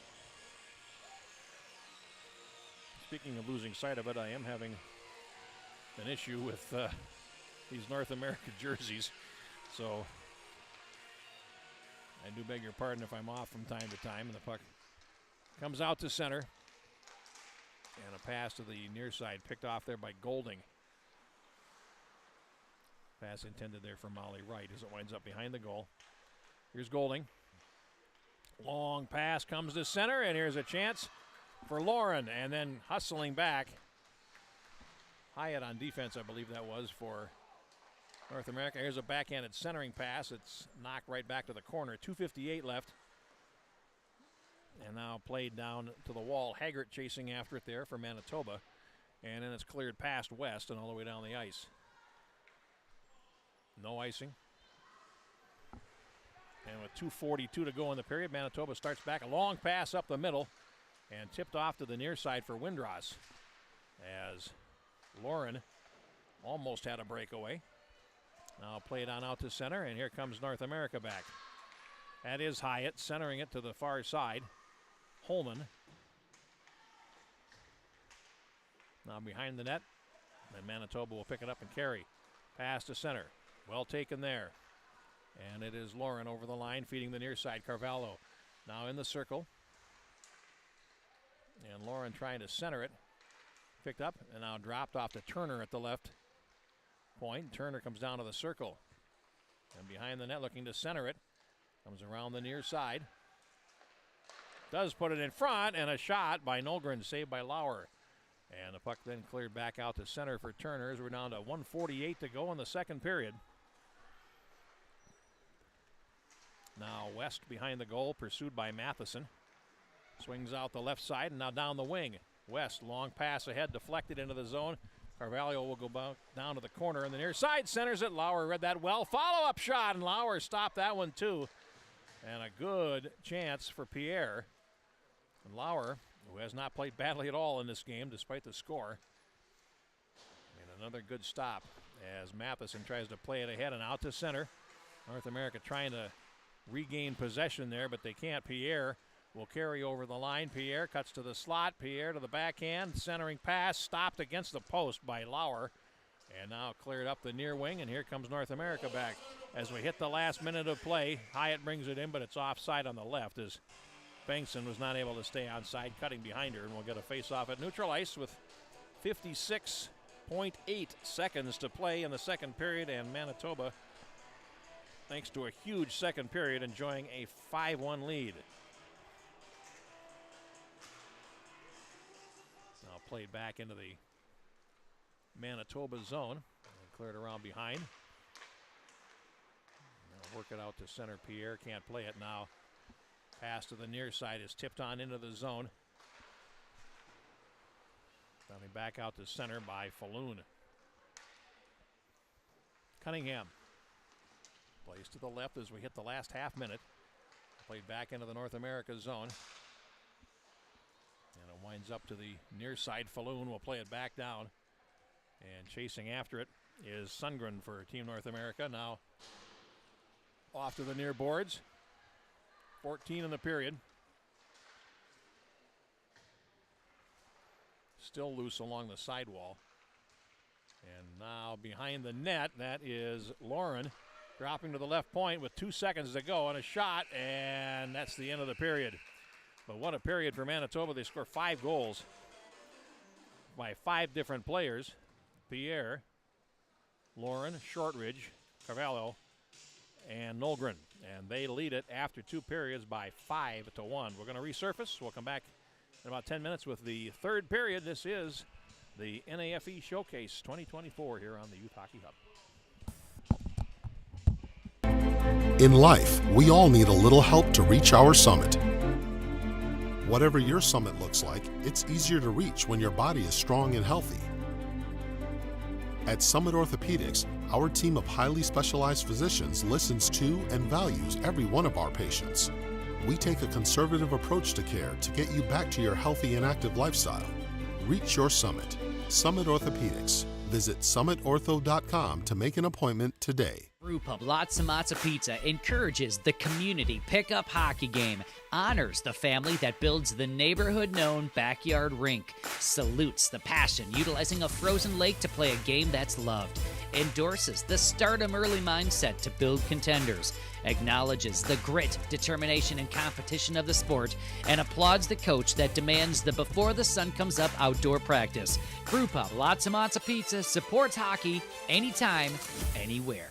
[SPEAKER 1] Speaking of losing sight of it, I am having an issue with these North America jerseys. So I do beg your pardon if I'm off from time to time. And the puck comes out to center. And a pass to the near side picked off there by Golding. Pass intended there for Molly Wright as it winds up behind the goal. Here's Golding. Long pass comes to center, and here's a chance for Lauren, and then hustling back. Hyatt on defense, I believe that was, for North America. Here's a backhanded centering pass. It's knocked right back to the corner. 2:58 left. And now played down to the wall. Haggart chasing after it there for Manitoba. And then it's cleared past West and all the way down the ice. No icing. And with 2:42 to go in the period, Manitoba starts back. A long pass up the middle and tipped off to the near side for Windross as Lauren almost had a breakaway. Now played on out to center, and here comes North America back. That is Hyatt centering it to the far side. Holman now behind the net, and Manitoba will pick it up and carry. Pass to center. Well taken there. And it is Lauren over the line, feeding the near side. Carvalho now in the circle. And Lauren trying to center it. Picked up and now dropped off to Turner at the left point. Turner comes down to the circle. And behind the net looking to center it. Comes around the near side. Does put it in front, and a shot by Nolgren, saved by Lauer. And the puck then cleared back out to center for Turner as we're down to 1:48 to go in the second period. Now West behind the goal, pursued by Matheson. Swings out the left side and now down the wing. West, long pass ahead, deflected into the zone. Carvalho will go down to the corner and the near side, centers it. Lauer read that well. Follow-up shot, and Lauer stopped that one too. And a good chance for Pierre. And Lauer, who has not played badly at all in this game despite the score. And another good stop as Matheson tries to play it ahead and out to center. North America trying to regain possession there, but they can't. Pierre will carry over the line. Pierre cuts to the slot. Pierre to the backhand. Centering pass stopped against the post by Lauer. And now cleared up the near wing, and here comes North America back. As we hit the last minute of play, Hyatt brings it in, but it's offside on the left as Bengtson was not able to stay onside, cutting behind her, and we'll get a face-off at neutral ice with 56.8 seconds to play in the second period, and Manitoba, thanks to a huge second period, enjoying a 5-1 lead. Now played back into the Manitoba zone and cleared around behind. Now work it out to center. Pierre can't play it now. Pass to the near side is tipped on into the zone. Coming back out to center by Falloon. Cunningham plays to the left as we hit the last half minute. Played back into the North America zone. And it winds up to the near side. Falloon will play it back down. And chasing after it is Sundgren for Team North America. Now off to the near boards. 14 in the period. Still loose along the sidewall. And Now behind the net, that is Lauren dropping to the left point with 2 seconds to go on a shot, and that's the end of the period. But what a period for Manitoba. They score 5 goals by 5 different players. Pierre, Lauren, Shortridge, Carvalho, and Nolgren. And they lead it after 2 periods by 5-1. We're going to resurface. We'll come back in about 10 minutes with the third period. This is the NAFE Showcase 2024 here on the Youth Hockey Hub.
[SPEAKER 4] In life, we all need a little help to reach our summit. Whatever your summit looks like, it's easier to reach when your body is strong and healthy. At Summit Orthopedics, our team of highly specialized physicians listens to and values every one of our patients. We take a conservative approach to care to get you back to your healthy and active lifestyle. Reach your summit. Summit Orthopedics. Visit summitortho.com to make an appointment today.
[SPEAKER 2] Brewpub Lots and Lots of Pizza encourages the community pickup hockey game, honors the family that builds the neighborhood-known backyard rink, salutes the passion utilizing a frozen lake to play a game that's loved, endorses the stardom early mindset to build contenders, acknowledges the grit, determination, and competition of the sport, and applauds the coach that demands the before the sun comes up outdoor practice. Brewpub Lots and Lots of Pizza supports hockey anytime, anywhere.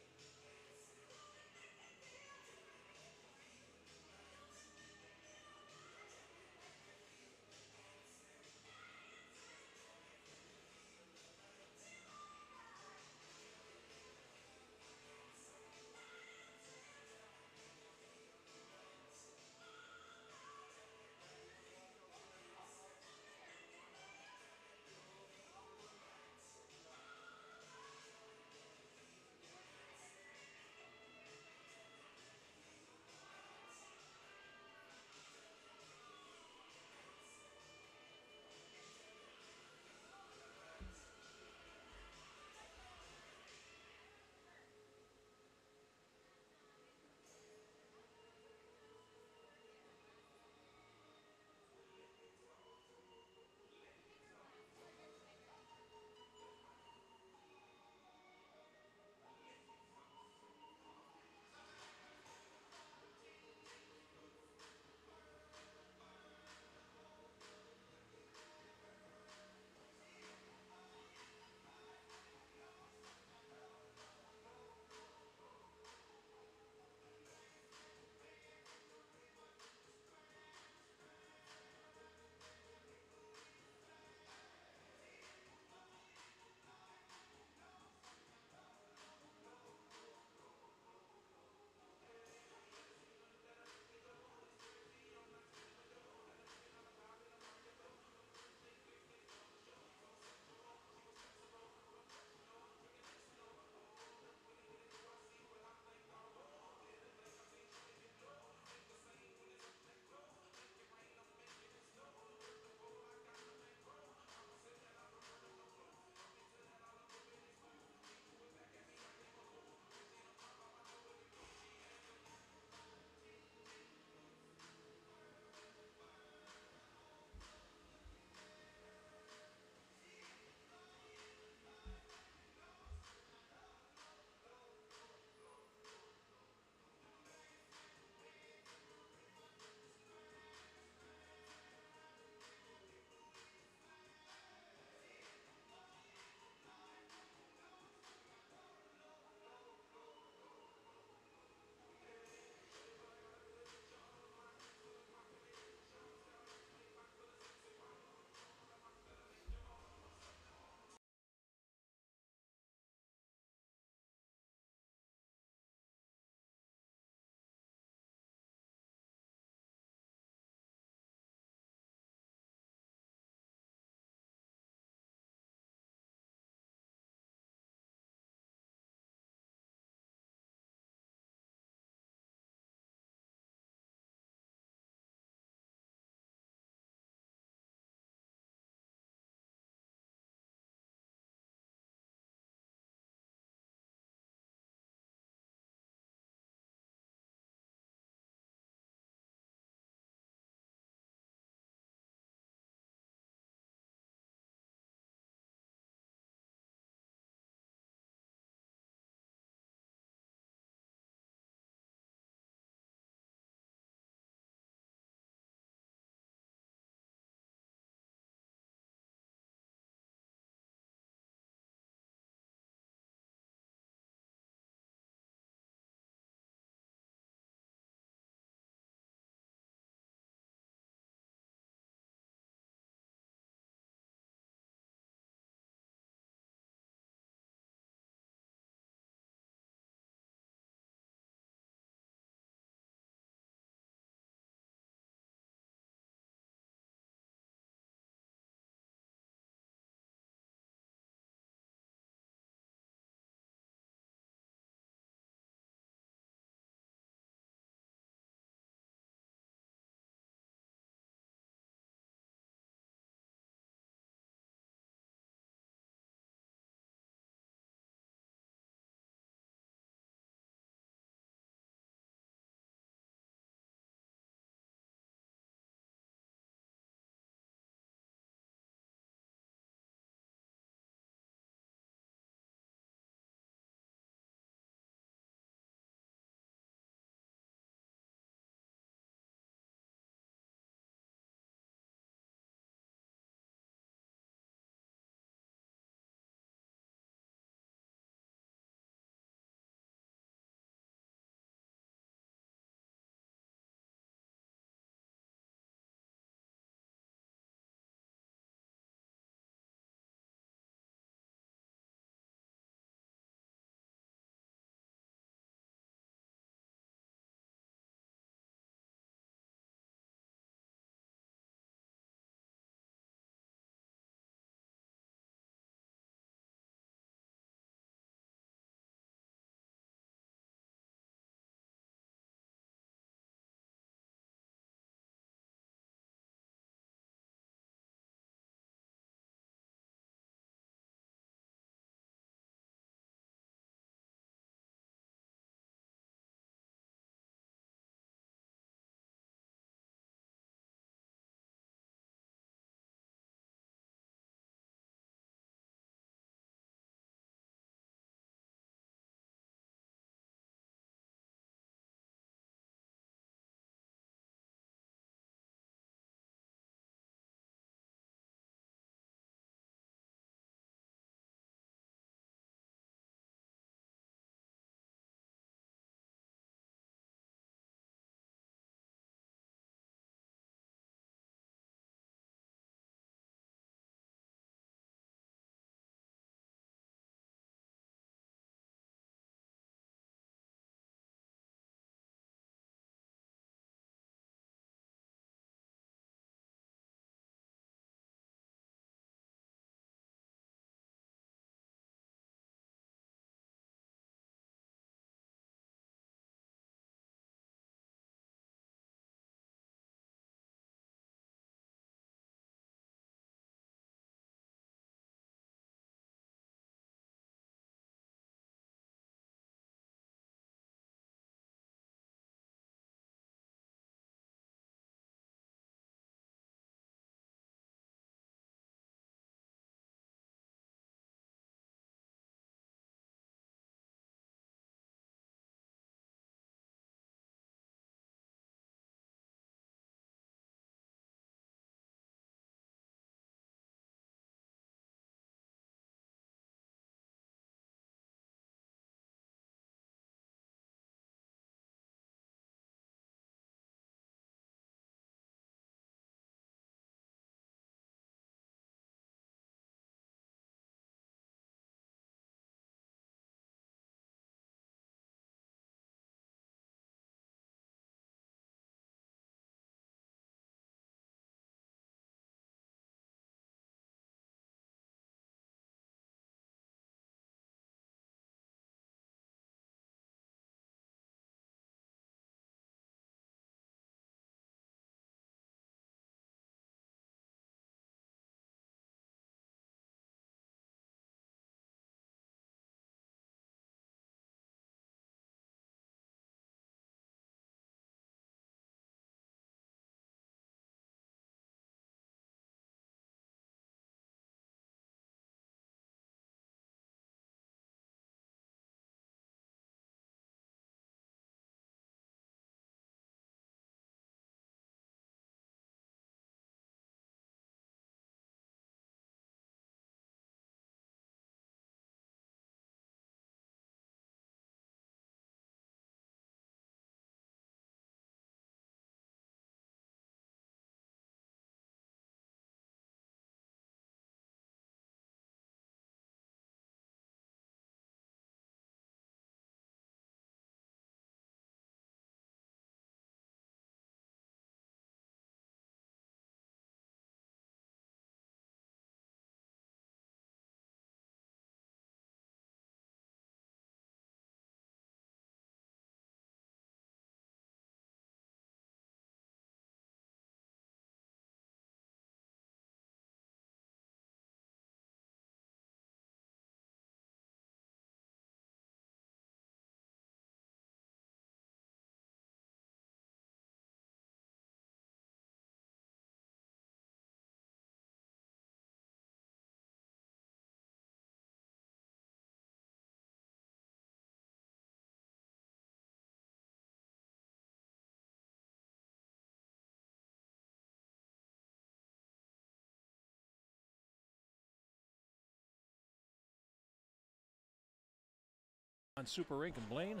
[SPEAKER 1] On Super Rink and Blaine.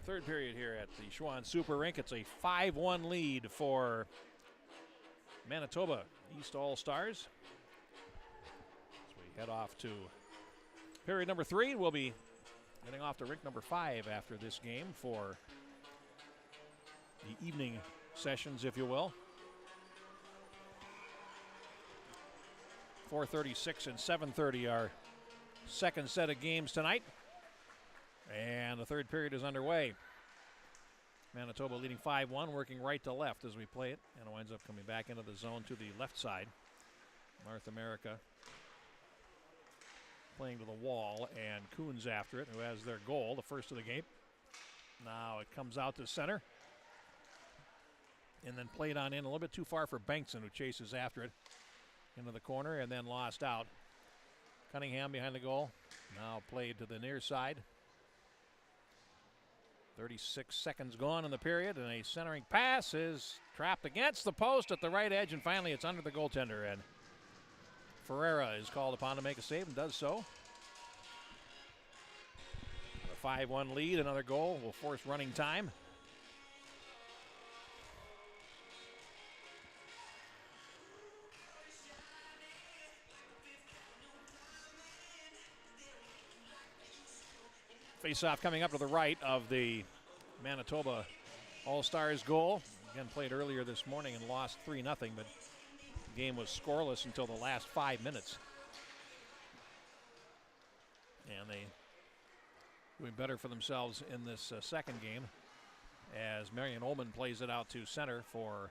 [SPEAKER 1] Third period here at the Schwann Super Rink. It's a 5-1 lead for Manitoba East All-Stars. As we head off to period number 3, we'll be heading off to rink number 5 after this game for the evening sessions, if you will. 4:36 and 7:30 our second set of games tonight. And the third period is underway. Manitoba leading 5-1, working right to left as we play it. And it winds up coming back into the zone to the left side. North America playing to the wall, and Coons after it, who has their goal, the first of the game. Now it comes out to center. And then played on in a little bit too far for Bengtson, who chases after it into the corner and then lost out. Cunningham behind the goal. Now played to the near side. 36 seconds gone in the period, and a centering pass is trapped against the post at the right edge, and finally it's under the goaltender, and Ferreira is called upon to make a save and does so. A 5-1 lead, another goal will force running time. Face-off coming up to the right of the Manitoba All-Stars goal. Again, played earlier this morning and lost 3-0, but the game was scoreless until the last 5 minutes. And they doing better for themselves in this second game as Marion Ullman plays it out to center for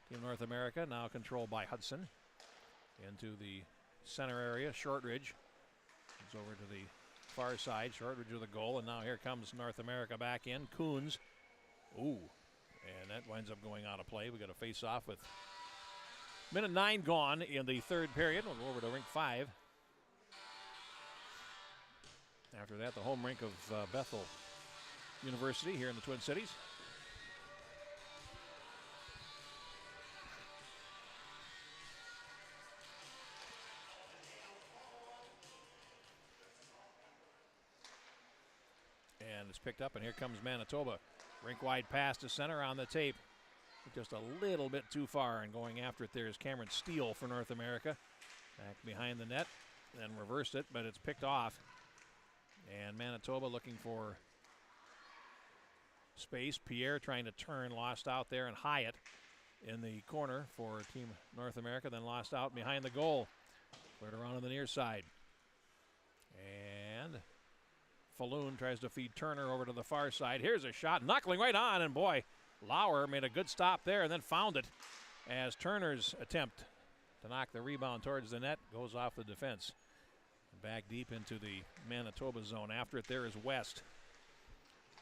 [SPEAKER 1] Team North America, now controlled by Hudson. Into the center area, Shortridge. It's over to the far side, Shortridge with a goal, and now here comes North America back in. Coons, ooh, and that winds up going out of play. We got a face-off with minute 9 gone in the third period. We'll go over to rink 5. After that, the home rink of Bethel University here in the Twin Cities. And it's picked up, and here comes Manitoba. Rink-wide pass to center on the tape. Just a little bit too far, and going after it there is Cameron Steele for North America. Back behind the net, then reversed it, but it's picked off. And Manitoba looking for space. Pierre trying to turn, lost out there, and Hyatt in the corner for Team North America, then lost out behind the goal. Cleared around on the near side. And Falloon tries to feed Turner over to the far side. Here's a shot, knuckling right on, and boy, Lauer made a good stop there and then found it as Turner's attempt to knock the rebound towards the net goes off the defense. Back deep into the Manitoba zone. After it there is West,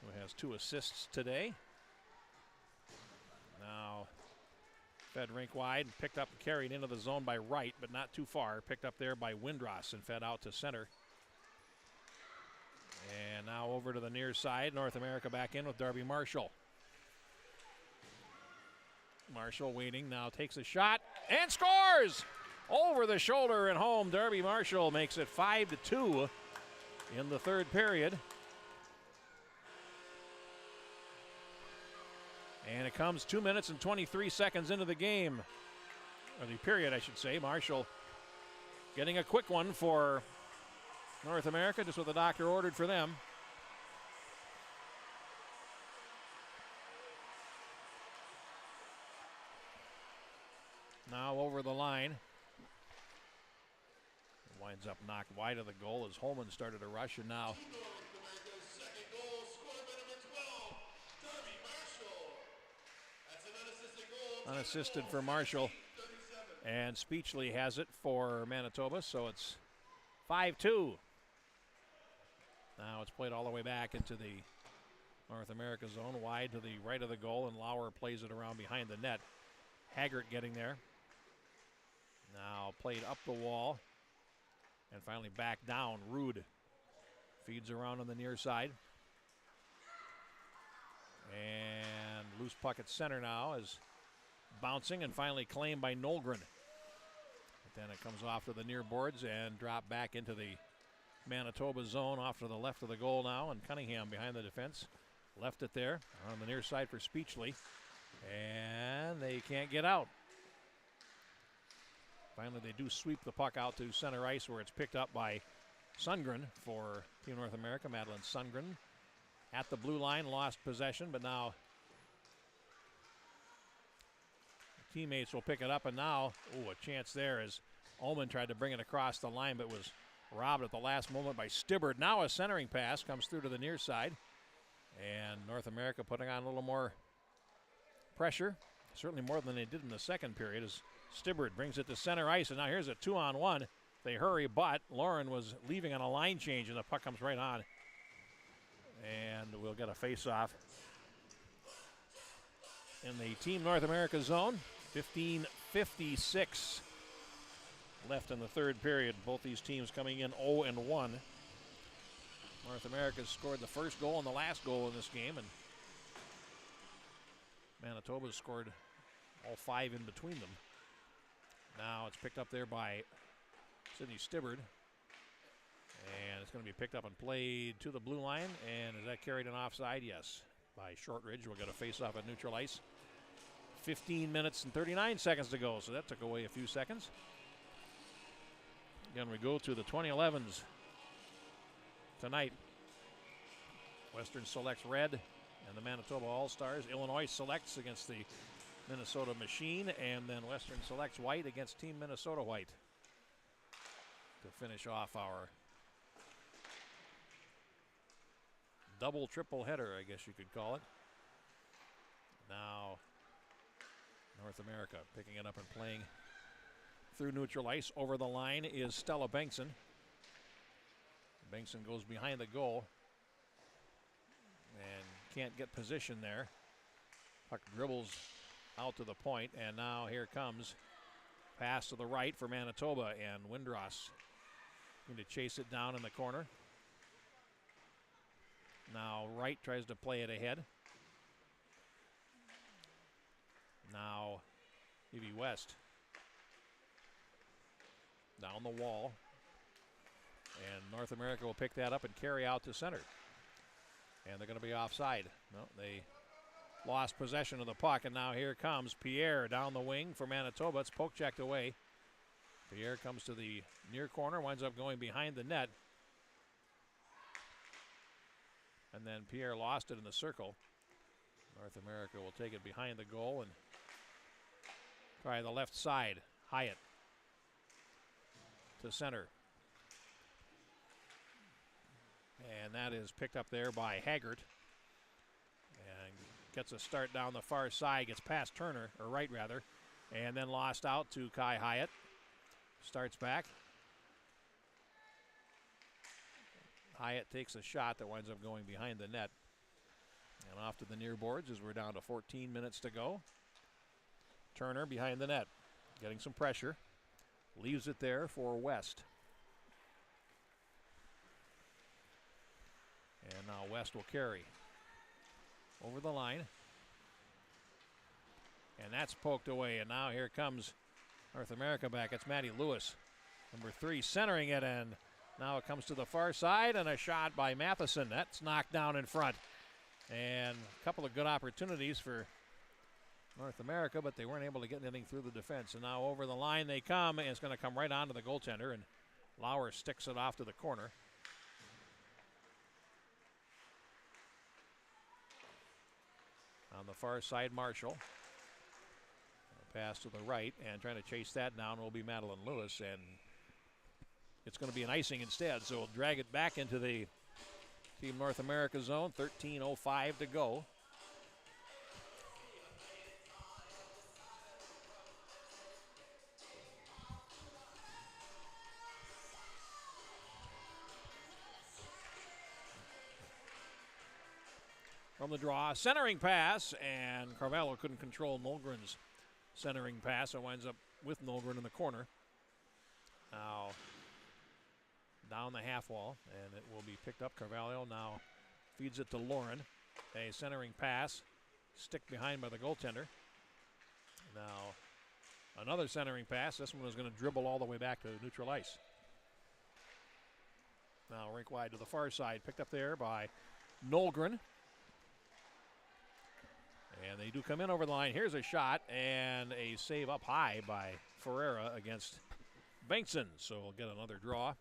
[SPEAKER 1] who has 2 assists today. Now fed rink wide, picked up and carried into the zone by Wright, but not too far. Picked up there by Windross and fed out to center. And now over to the near side. North America back in with Darby Marshall. Marshall waiting, now takes a shot and scores! Over the shoulder and home. Darby Marshall makes it 5-2 in the third period. And it comes 2 minutes and 23 seconds into the game. Or the period, I should say. Marshall getting a quick one for North America, just what the doctor ordered for them. Now over the line. Winds up knocked wide of the goal as Holman started to rush, and now unassisted for Marshall. And Speechley has it for Manitoba, so it's 5-2. Now it's played all the way back into the North America zone, wide to the right of the goal, and Lauer plays it around behind the net. Haggart getting there. Now played up the wall, and finally back down. Rude feeds around on the near side. And loose puck at center now is bouncing and finally claimed by Nolgren. But then it comes off to the near boards and dropped back into the Manitoba zone off to the left of the goal now, and Cunningham behind the defense. Left it there on the near side for Speechley, and they can't get out. Finally, they do sweep the puck out to center ice, where it's picked up by Sundgren for Team North America. Madeline Sundgren at the blue line, lost possession, but now teammates will pick it up, and now, a chance there as Ullman tried to bring it across the line, but was robbed at the last moment by Stibbard. Now a centering pass comes through to the near side, and North America putting on a little more pressure, certainly more than they did in the second period, as Stibbard brings it to center ice, and now here's a 2-on-1. They hurry, but Lauren was leaving on a line change, and the puck comes right on. And we'll get a face-off in the Team North America zone. 15:56 left in the third period. Both these teams coming in 0-1. North America scored the first goal and the last goal in this game, and Manitoba scored all 5 in between them. Now it's picked up there by Sydney Stibbard, and it's going to be picked up and played to the blue line. And is that carried an offside? Yes, by Shortridge. We'll get a face-off at neutral ice. 15 minutes and 39 seconds to go, so that took away a few seconds. Again, we go to the 2011s tonight. Western selects red and the Manitoba All-Stars. Illinois selects against the Minnesota Machine, and then Western selects white against Team Minnesota White to finish off our triple header, I guess you could call it. Now North America picking it up and playing through neutral ice. Over the line is Stella Bengtson. Bengtson goes behind the goal and can't get position there. Puck dribbles out to the point, and now here comes pass to the right for Manitoba, and Windross going to chase it down in the corner. Now Wright tries to play it ahead. Now Evie West down the wall, and North America will pick that up and carry out to center, and they're going to be offside. No, they lost possession of the puck, and now here comes Pierre down the wing for Manitoba. It's poke checked away. Pierre comes to the near corner, winds up going behind the net, and then Pierre lost it in the circle. North America will take it behind the goal and try the left side. Hyatt to center, and that is picked up there by Haggart, and gets a start down the far side, gets past Turner, or Wright rather, and then lost out to Kai Hyatt. Starts back. Hyatt takes a shot that winds up going behind the net and off to the near boards as we're down to 14 minutes to go. Turner behind the net, getting some pressure. Leaves it there for West. And now West will carry over the line. And that's poked away, and now here comes North America back. It's Maddie Lewis, number 3, centering it, and now it comes to the far side, and a shot by Matheson. That's knocked down in front. And a couple of good opportunities for North America, but they weren't able to get anything through the defense. And now over the line they come, and it's going to come right onto the goaltender, and Lauer sticks it off to the corner. On the far side, Marshall. Pass to the right, and trying to chase that down will be Madeline Lewis, and it's going to be an icing instead, so we'll drag it back into the Team North America zone. 13:05 to go. From the draw, centering pass, and Carvalho couldn't control Nolgren's centering pass. It winds up with Nolgren in the corner. Now down the half wall, and it will be picked up. Carvalho now feeds it to Lauren. A centering pass, stick behind by the goaltender. Now another centering pass. This one is going to dribble all the way back to neutral ice. Now Rink wide to the far side, picked up there by Nolgren. And they do come in over the line. Here's a shot and a save up high by Ferreira against Bengtson. So we'll get another draw.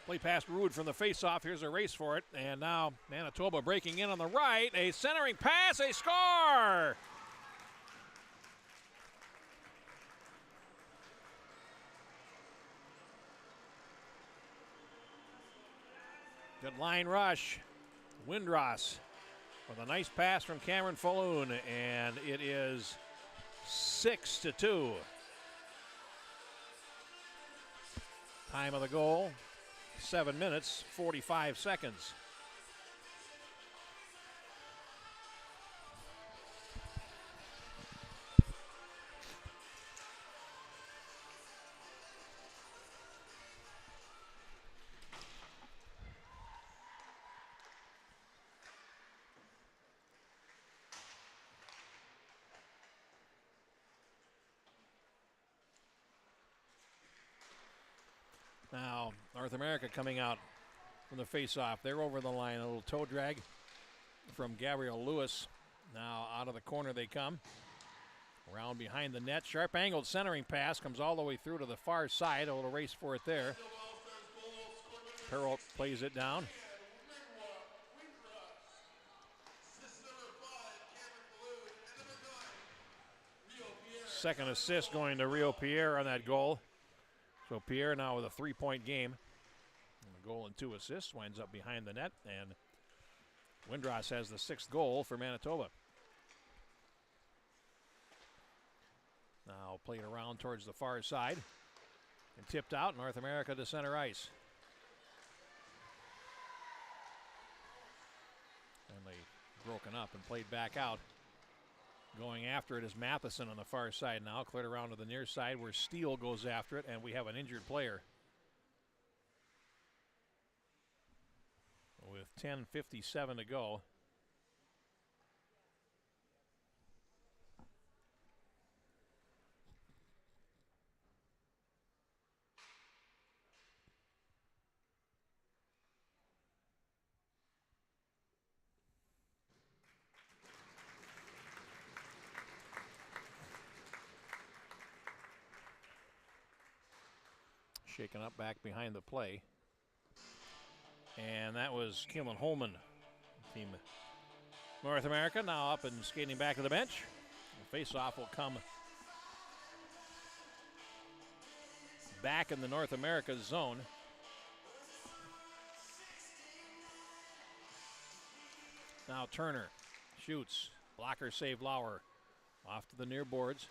[SPEAKER 1] Play past Ruud from the faceoff. Here's a race for it. And now Manitoba breaking in on the right. A centering pass, a score! Good line rush. Windross with a nice pass from Cameron Falloon. And it is 6-2. Time of the goal. 7 minutes, 45 seconds. Now, North America coming out from the face-off. They're over the line. A little toe drag from Gabriel Lewis. Now out of the corner they come. Around behind the net. Sharp-angled centering pass comes all the way through to the far side. A little race for it there. Perrault plays it down. Second assist going to Rio Pierre on that goal. So Pierre now with a 3-point game. And a goal and 2 assists, winds up behind the net, and Windross has the 6th goal for Manitoba. Now played around towards the far side and tipped out. North America to center ice. Only broken up and played back out. Going after it is Matheson on the far side now. Cleared around to the near side where Steele goes after it, and we have an injured player. With 10:57 to go. Shaken up back behind the play. And that was Keelan Holman, Team North America, now up and skating back to the bench. The face-off will come back in the North America zone. Now Turner shoots. Blocker save Lauer. Off to the near boards.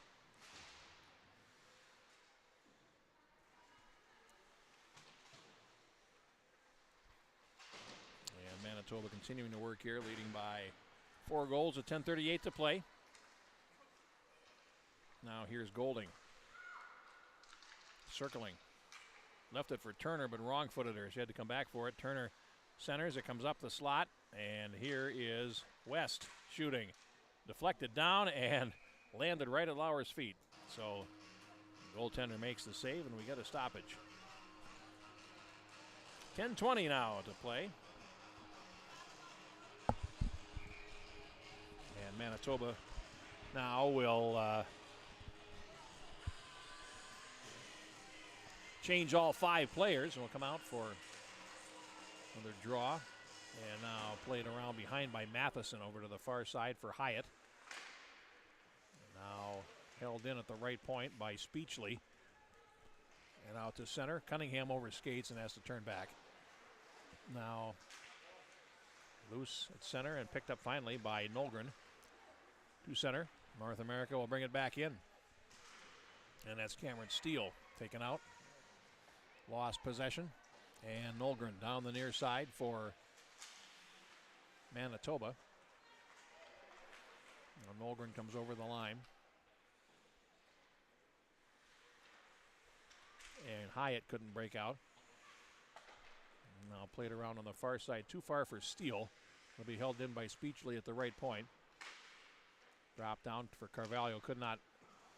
[SPEAKER 1] Manitoba continuing to work here, leading by 4 goals at 10:38 to play. Now here's Golding. Circling. Left it for Turner, but wrong-footed her. She had to come back for it. Turner centers. It comes up the slot. And here is West shooting. Deflected down and landed right at Lauer's feet. So the goaltender makes the save, and we get a stoppage. 10:20 now to play. And Manitoba now will change all 5 players, and will come out for another draw. And now played around behind by Matheson over to the far side for Hyatt. Now held in at the right point by Speechley. And out to center. Cunningham over skates and has to turn back. Now loose at center and picked up finally by Nolgren. To center. North America will bring it back in. And that's Cameron Steele taken out. Lost possession. And Nolgren down the near side for Manitoba. Now Nolgren comes over the line. And Hyatt couldn't break out. Now played around on the far side, too far for Steele. Will be held in by Speechley at the right point. Drop down for Carvalho, could not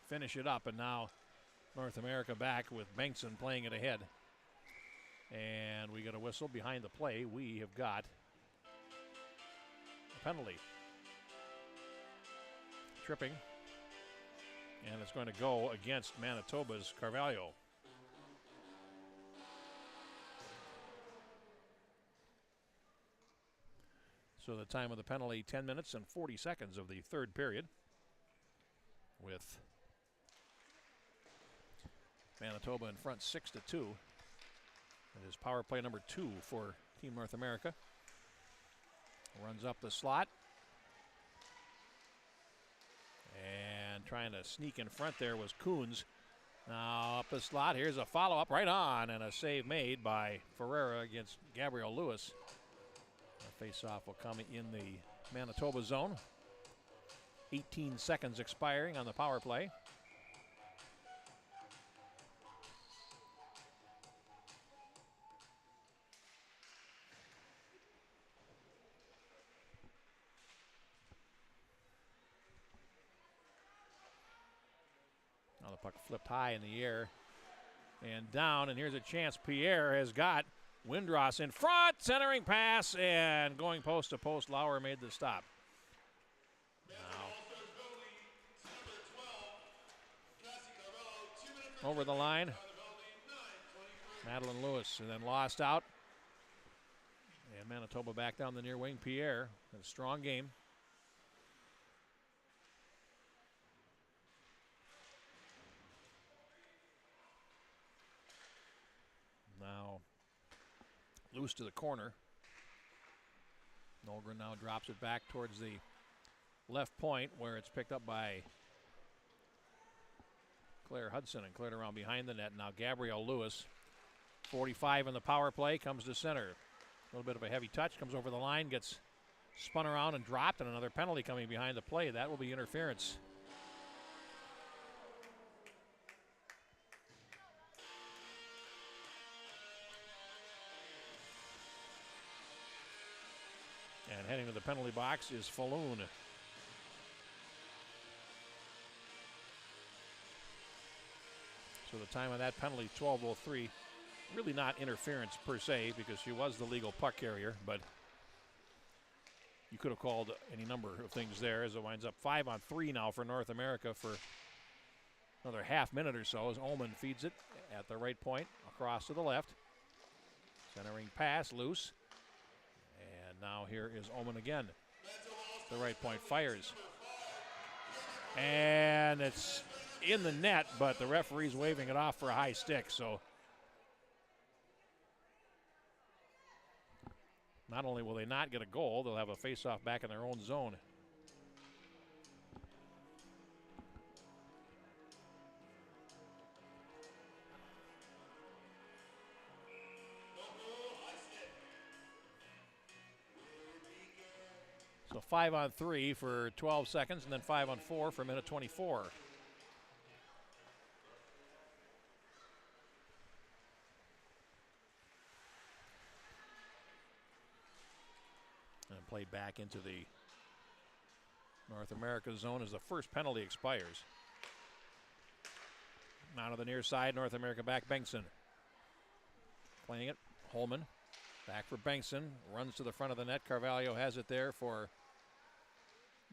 [SPEAKER 1] finish it up, and now North America back with Bengtson playing it ahead. And we get a whistle behind the play. We have got a penalty. Tripping. And it's going to go against Manitoba's Carvalho. So the time of the penalty, 10 minutes and 40 seconds of the third period, with Manitoba in front 6-2. It is power play number 2 for Team North America. Runs up the slot. And trying to sneak in front there was Coons. Now up the slot, here's a follow-up right on, and a save made by Ferreira against Gabriel Lewis. Face-off will come in the Manitoba zone. 18 seconds expiring on the power play. Now the puck flipped high in the air and down, and here's a chance Pierre has got Windross in front, centering pass, and going post to post. Lauer made the stop. Now, over the line, Madeline Lewis, and then lost out. And Manitoba back down the near wing. Pierre had a strong game. Now, loose to the corner. Nolgren now drops it back towards the left point where it's picked up by Claire Hudson and cleared around behind the net. Now Gabrielle Lewis, 45 in the power play, comes to center. A little bit of a heavy touch, comes over the line, gets spun around and dropped, and another penalty coming behind the play. That will be interference. And heading to the penalty box is Falloon. So the time of that penalty, 12:03. Really not interference per se because she was the legal puck carrier, but you could have called any number of things there as it winds up 5-on-3 now for North America for another half minute or so as Ullman feeds it at the right point across to the left. Centering pass, loose. And now here is Ullman again. The right point, fires. And it's in the net, but the referee's waving it off for a high stick, so not only will they not get a goal, they'll have a face-off back in their own zone. So 5-on-3 for 12 seconds, and then 5-on-4 for a minute 24. And played back into the North America zone as the first penalty expires. Now to the near side, North America back, Bengtson. Playing it, Holman. Back for Bengtson, runs to the front of the net. Carvalho has it there for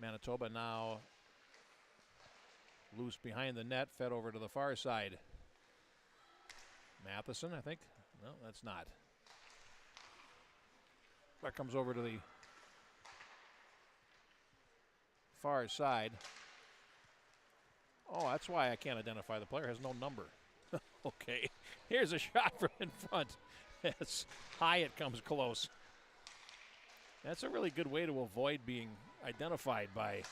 [SPEAKER 1] Manitoba. Now loose behind the net, fed over to the far side. Matheson, I think. No, that's not. That comes over to the far side. Oh, that's why I can't identify the player. Has no number. Okay, here's a shot from in front. As Hyatt comes close. That's a really good way to avoid being identified by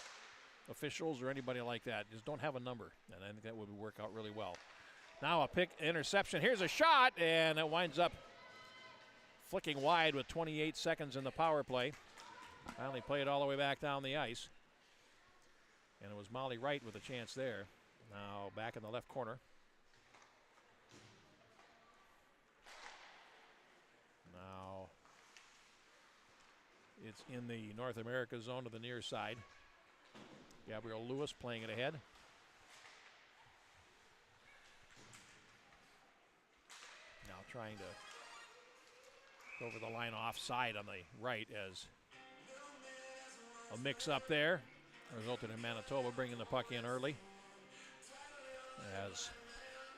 [SPEAKER 1] officials or anybody like that. Just don't have a number, and I think that would work out really well. Now a pick interception. Here's a shot, and it winds up flicking wide with 28 seconds in the power play. Finally played all the way back down the ice. And it was Molly Wright with a chance there. Now back in the left corner. Now it's in the North America zone to the near side. Gabrielle Lewis playing it ahead. Now trying to go over the line offside on the right as a mix up there resulted in Manitoba bringing the puck in early. As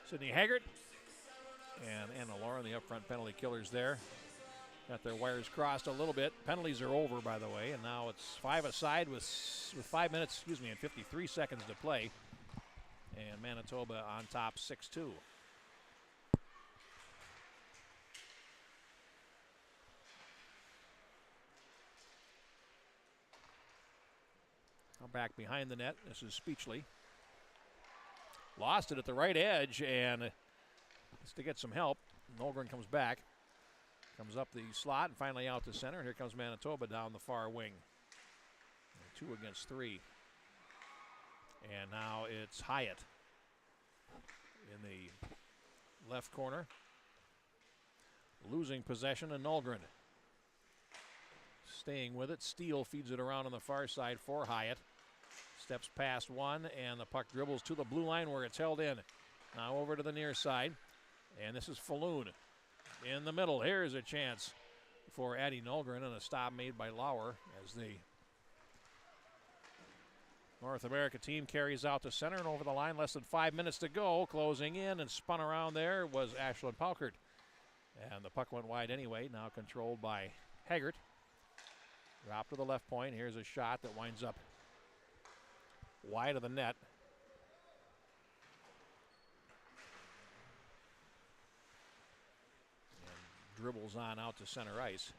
[SPEAKER 1] Sydney Haggart and Anna Lauren, the up front penalty killers there, got their wires crossed a little bit. Penalties are over, by the way, and now it's 5 aside with 5 minutes, and 53 seconds to play. And Manitoba on top 6-2. Now back behind the net. This is Speechley. Lost it at the right edge and has to get some help. Nolgren comes back. Comes up the slot and finally out to center. And here comes Manitoba down the far wing. 2 against 3. And now it's Hyatt in the left corner. Losing possession, and Nolgren staying with it. Steele feeds it around on the far side for Hyatt. Steps past one, and the puck dribbles to the blue line where it's held in. Now over to the near side, and this is Falloon in the middle. Here's a chance for Addie Nolgren, and a stop made by Lauer as the North America team carries out to center and over the line. Less than 5 minutes to go. Closing in and spun around there was Ashlyn Paukert. And the puck went wide anyway, now controlled by Haggart. Drop to the left point. Here's a shot that winds up wide of the net. And dribbles on out to center ice.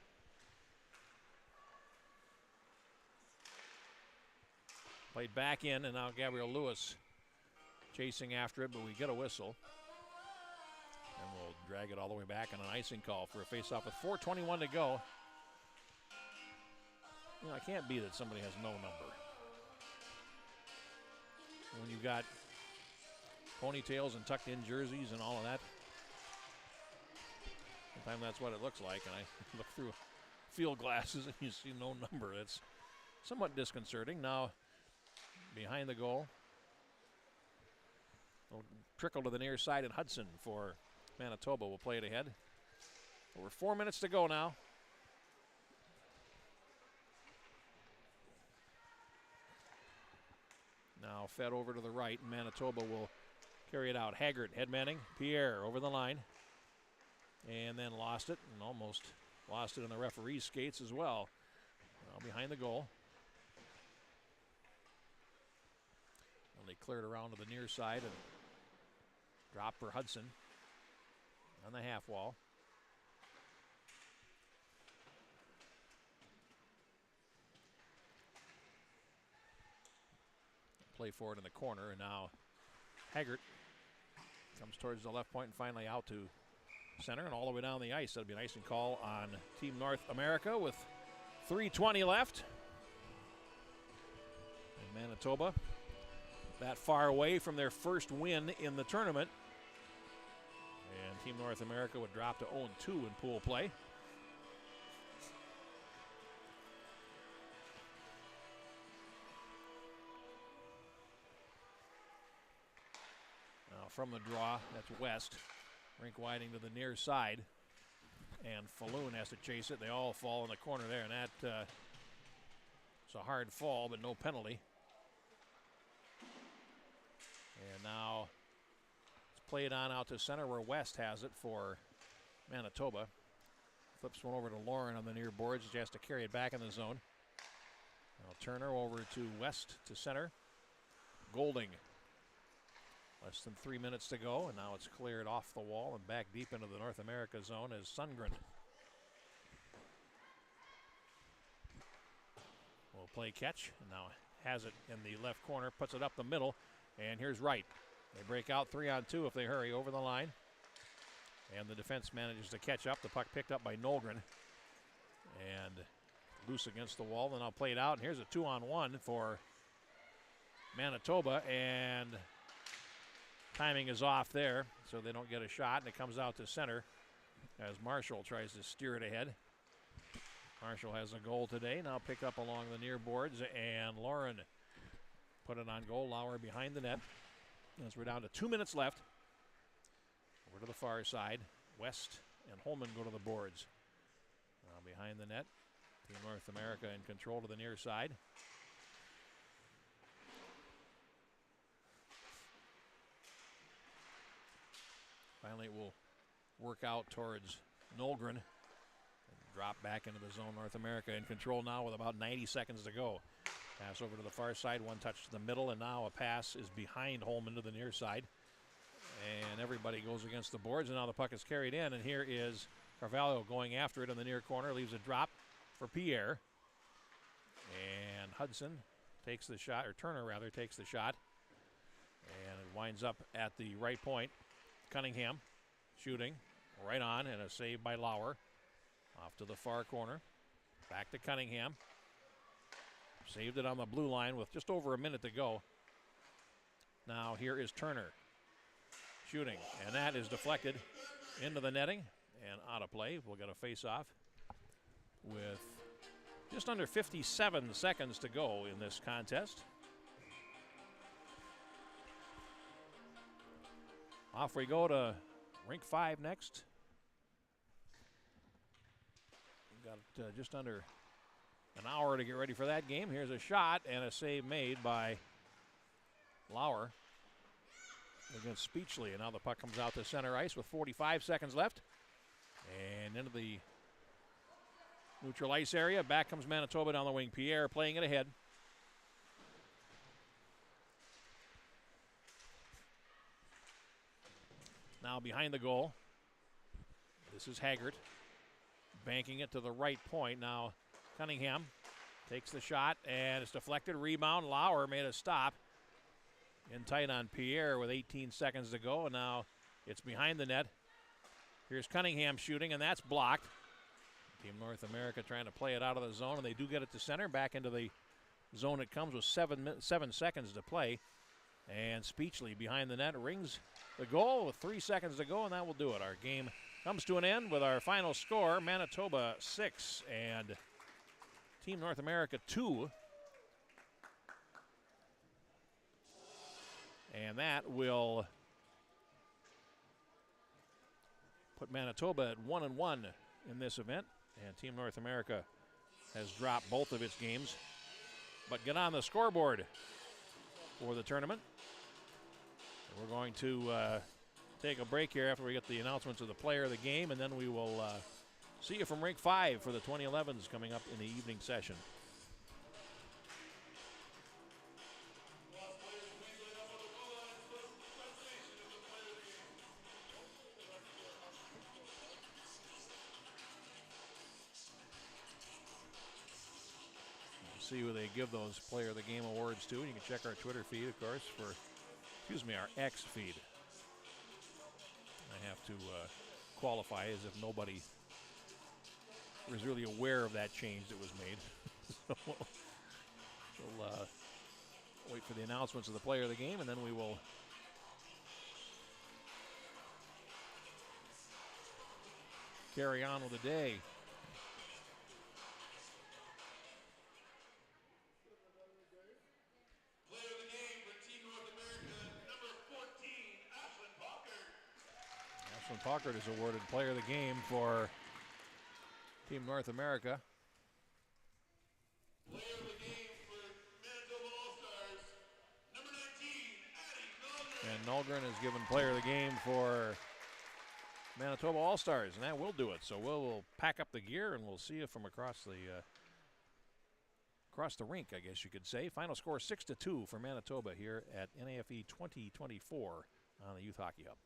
[SPEAKER 1] Played back in, and now Gabrielle Lewis chasing after it, but we get a whistle. And we'll drag it all the way back on an icing call for a face-off with 4:21 to go. You know, it can't be that somebody has no number. When you've got ponytails and tucked-in jerseys and all of that, sometimes that's what it looks like. And I look through field glasses and you see no number. It's somewhat disconcerting. Now, behind the goal, we'll trickle to the near side, and Hudson for Manitoba will play it ahead. Over 4 minutes to go now. Now fed over to the right, and Manitoba will carry it out. Haggart headmanning. Pierre over the line. And then lost it, and almost lost it in the referee's skates as well. Now behind the goal. And they cleared around to the near side and dropped for Hudson on the half wall. Play forward in the corner, and now Haggart comes towards the left point and finally out to center and all the way down the ice. That'll be an icing call on Team North America with 3:20 left. And Manitoba that far away from their first win in the tournament. And Team North America would drop to 0-2 in pool play. Now from the draw, that's West. Rink Whiting to the near side. And Falloon has to chase it. They all fall in the corner there, and that it's a hard fall, but no penalty. And now it's played on out to center where West has it for Manitoba. Flips one over to Lauren on the near boards. She has to carry it back in the zone. Now Turner over to West to center. Golding. Less than 3 minutes to go, and now it's cleared off the wall and back deep into the North America zone as Sundgren will play catch. And now has it in the left corner, puts it up the middle, and here's Wright. They break out 3-on-2 if they hurry over the line. And the defense manages to catch up. The puck picked up by Nolgren. And loose against the wall. Then I'll play it out. And here's a 2-on-1 for Manitoba, and timing is off there, so they don't get a shot, and it comes out to center as Marshall tries to steer it ahead. Marshall has a goal today. Now pick up along the near boards, and Lauren put it on goal. Lauer behind the net. As we're down to 2 minutes left. Over to the far side. West and Holman go to the boards. Now behind the net. Team North America in control to the near side. Finally, it will work out towards Nolgren. And drop back into the zone. North America in control now with about 90 seconds to go. Pass over to the far side, one touch to the middle, and now a pass is behind Holman to the near side. And everybody goes against the boards, and now the puck is carried in, and here is Carvalho going after it in the near corner, leaves a drop for Pierre. And Hudson takes the shot, or Turner rather, takes the shot. And it winds up at the right point. Cunningham shooting right on, and a save by Lauer. Off to the far corner. Back to Cunningham. Saved it on the blue line with just over a minute to go. Now here is Turner shooting, and that is deflected into the netting and out of play. We'll get a face-off with just under 57 seconds to go in this contest. Off we go to Rink 5 next. We've got just under an hour to get ready for that game. Here's a shot and a save made by Lauer against Speechley. And now the puck comes out to center ice with 45 seconds left. And into the neutral ice area. Back comes Manitoba down the wing. Pierre playing it ahead. Now behind the goal. This is Haggart. Banking it to the right point. Now Cunningham takes the shot, and it's deflected. Rebound. Lauer made a stop. In tight on Pierre with 18 seconds to go, and now it's behind the net. Here's Cunningham shooting, and that's blocked. Team North America trying to play it out of the zone, and they do get it to center. Back into the zone it comes with 7 seconds to play. And Speechley behind the net rings the goal with 3 seconds to go, and that will do it. Our game comes to an end with our final score, Manitoba 6 and Team North America 2. And that will put Manitoba at 1-1 in this event. And Team North America has dropped both of its games, but get on the scoreboard for the tournament. And we're going to take a break here after we get the announcements of the player of the game, and then we will see you from Rink 5 for the 2011s coming up in the evening session. See who they give those Player of the Game awards to. And you can check our Twitter feed, of course, for, our X feed. I have to qualify as if nobody was really aware of that change that was made. So we'll wait for the announcements of the Player of the Game, and then we will carry on with the day. Packard is awarded Player of the Game for Team North America. Player of the Game for Manitoba All-Stars, number 19, Addie Nolgren. And Nolgren is given Player of the Game for Manitoba All-Stars, and that will do it. So we'll pack up the gear, and we'll see you from across the rink, I guess you could say. Final score 6-2 for Manitoba here at NAFE 2024 on the Youth Hockey Hub.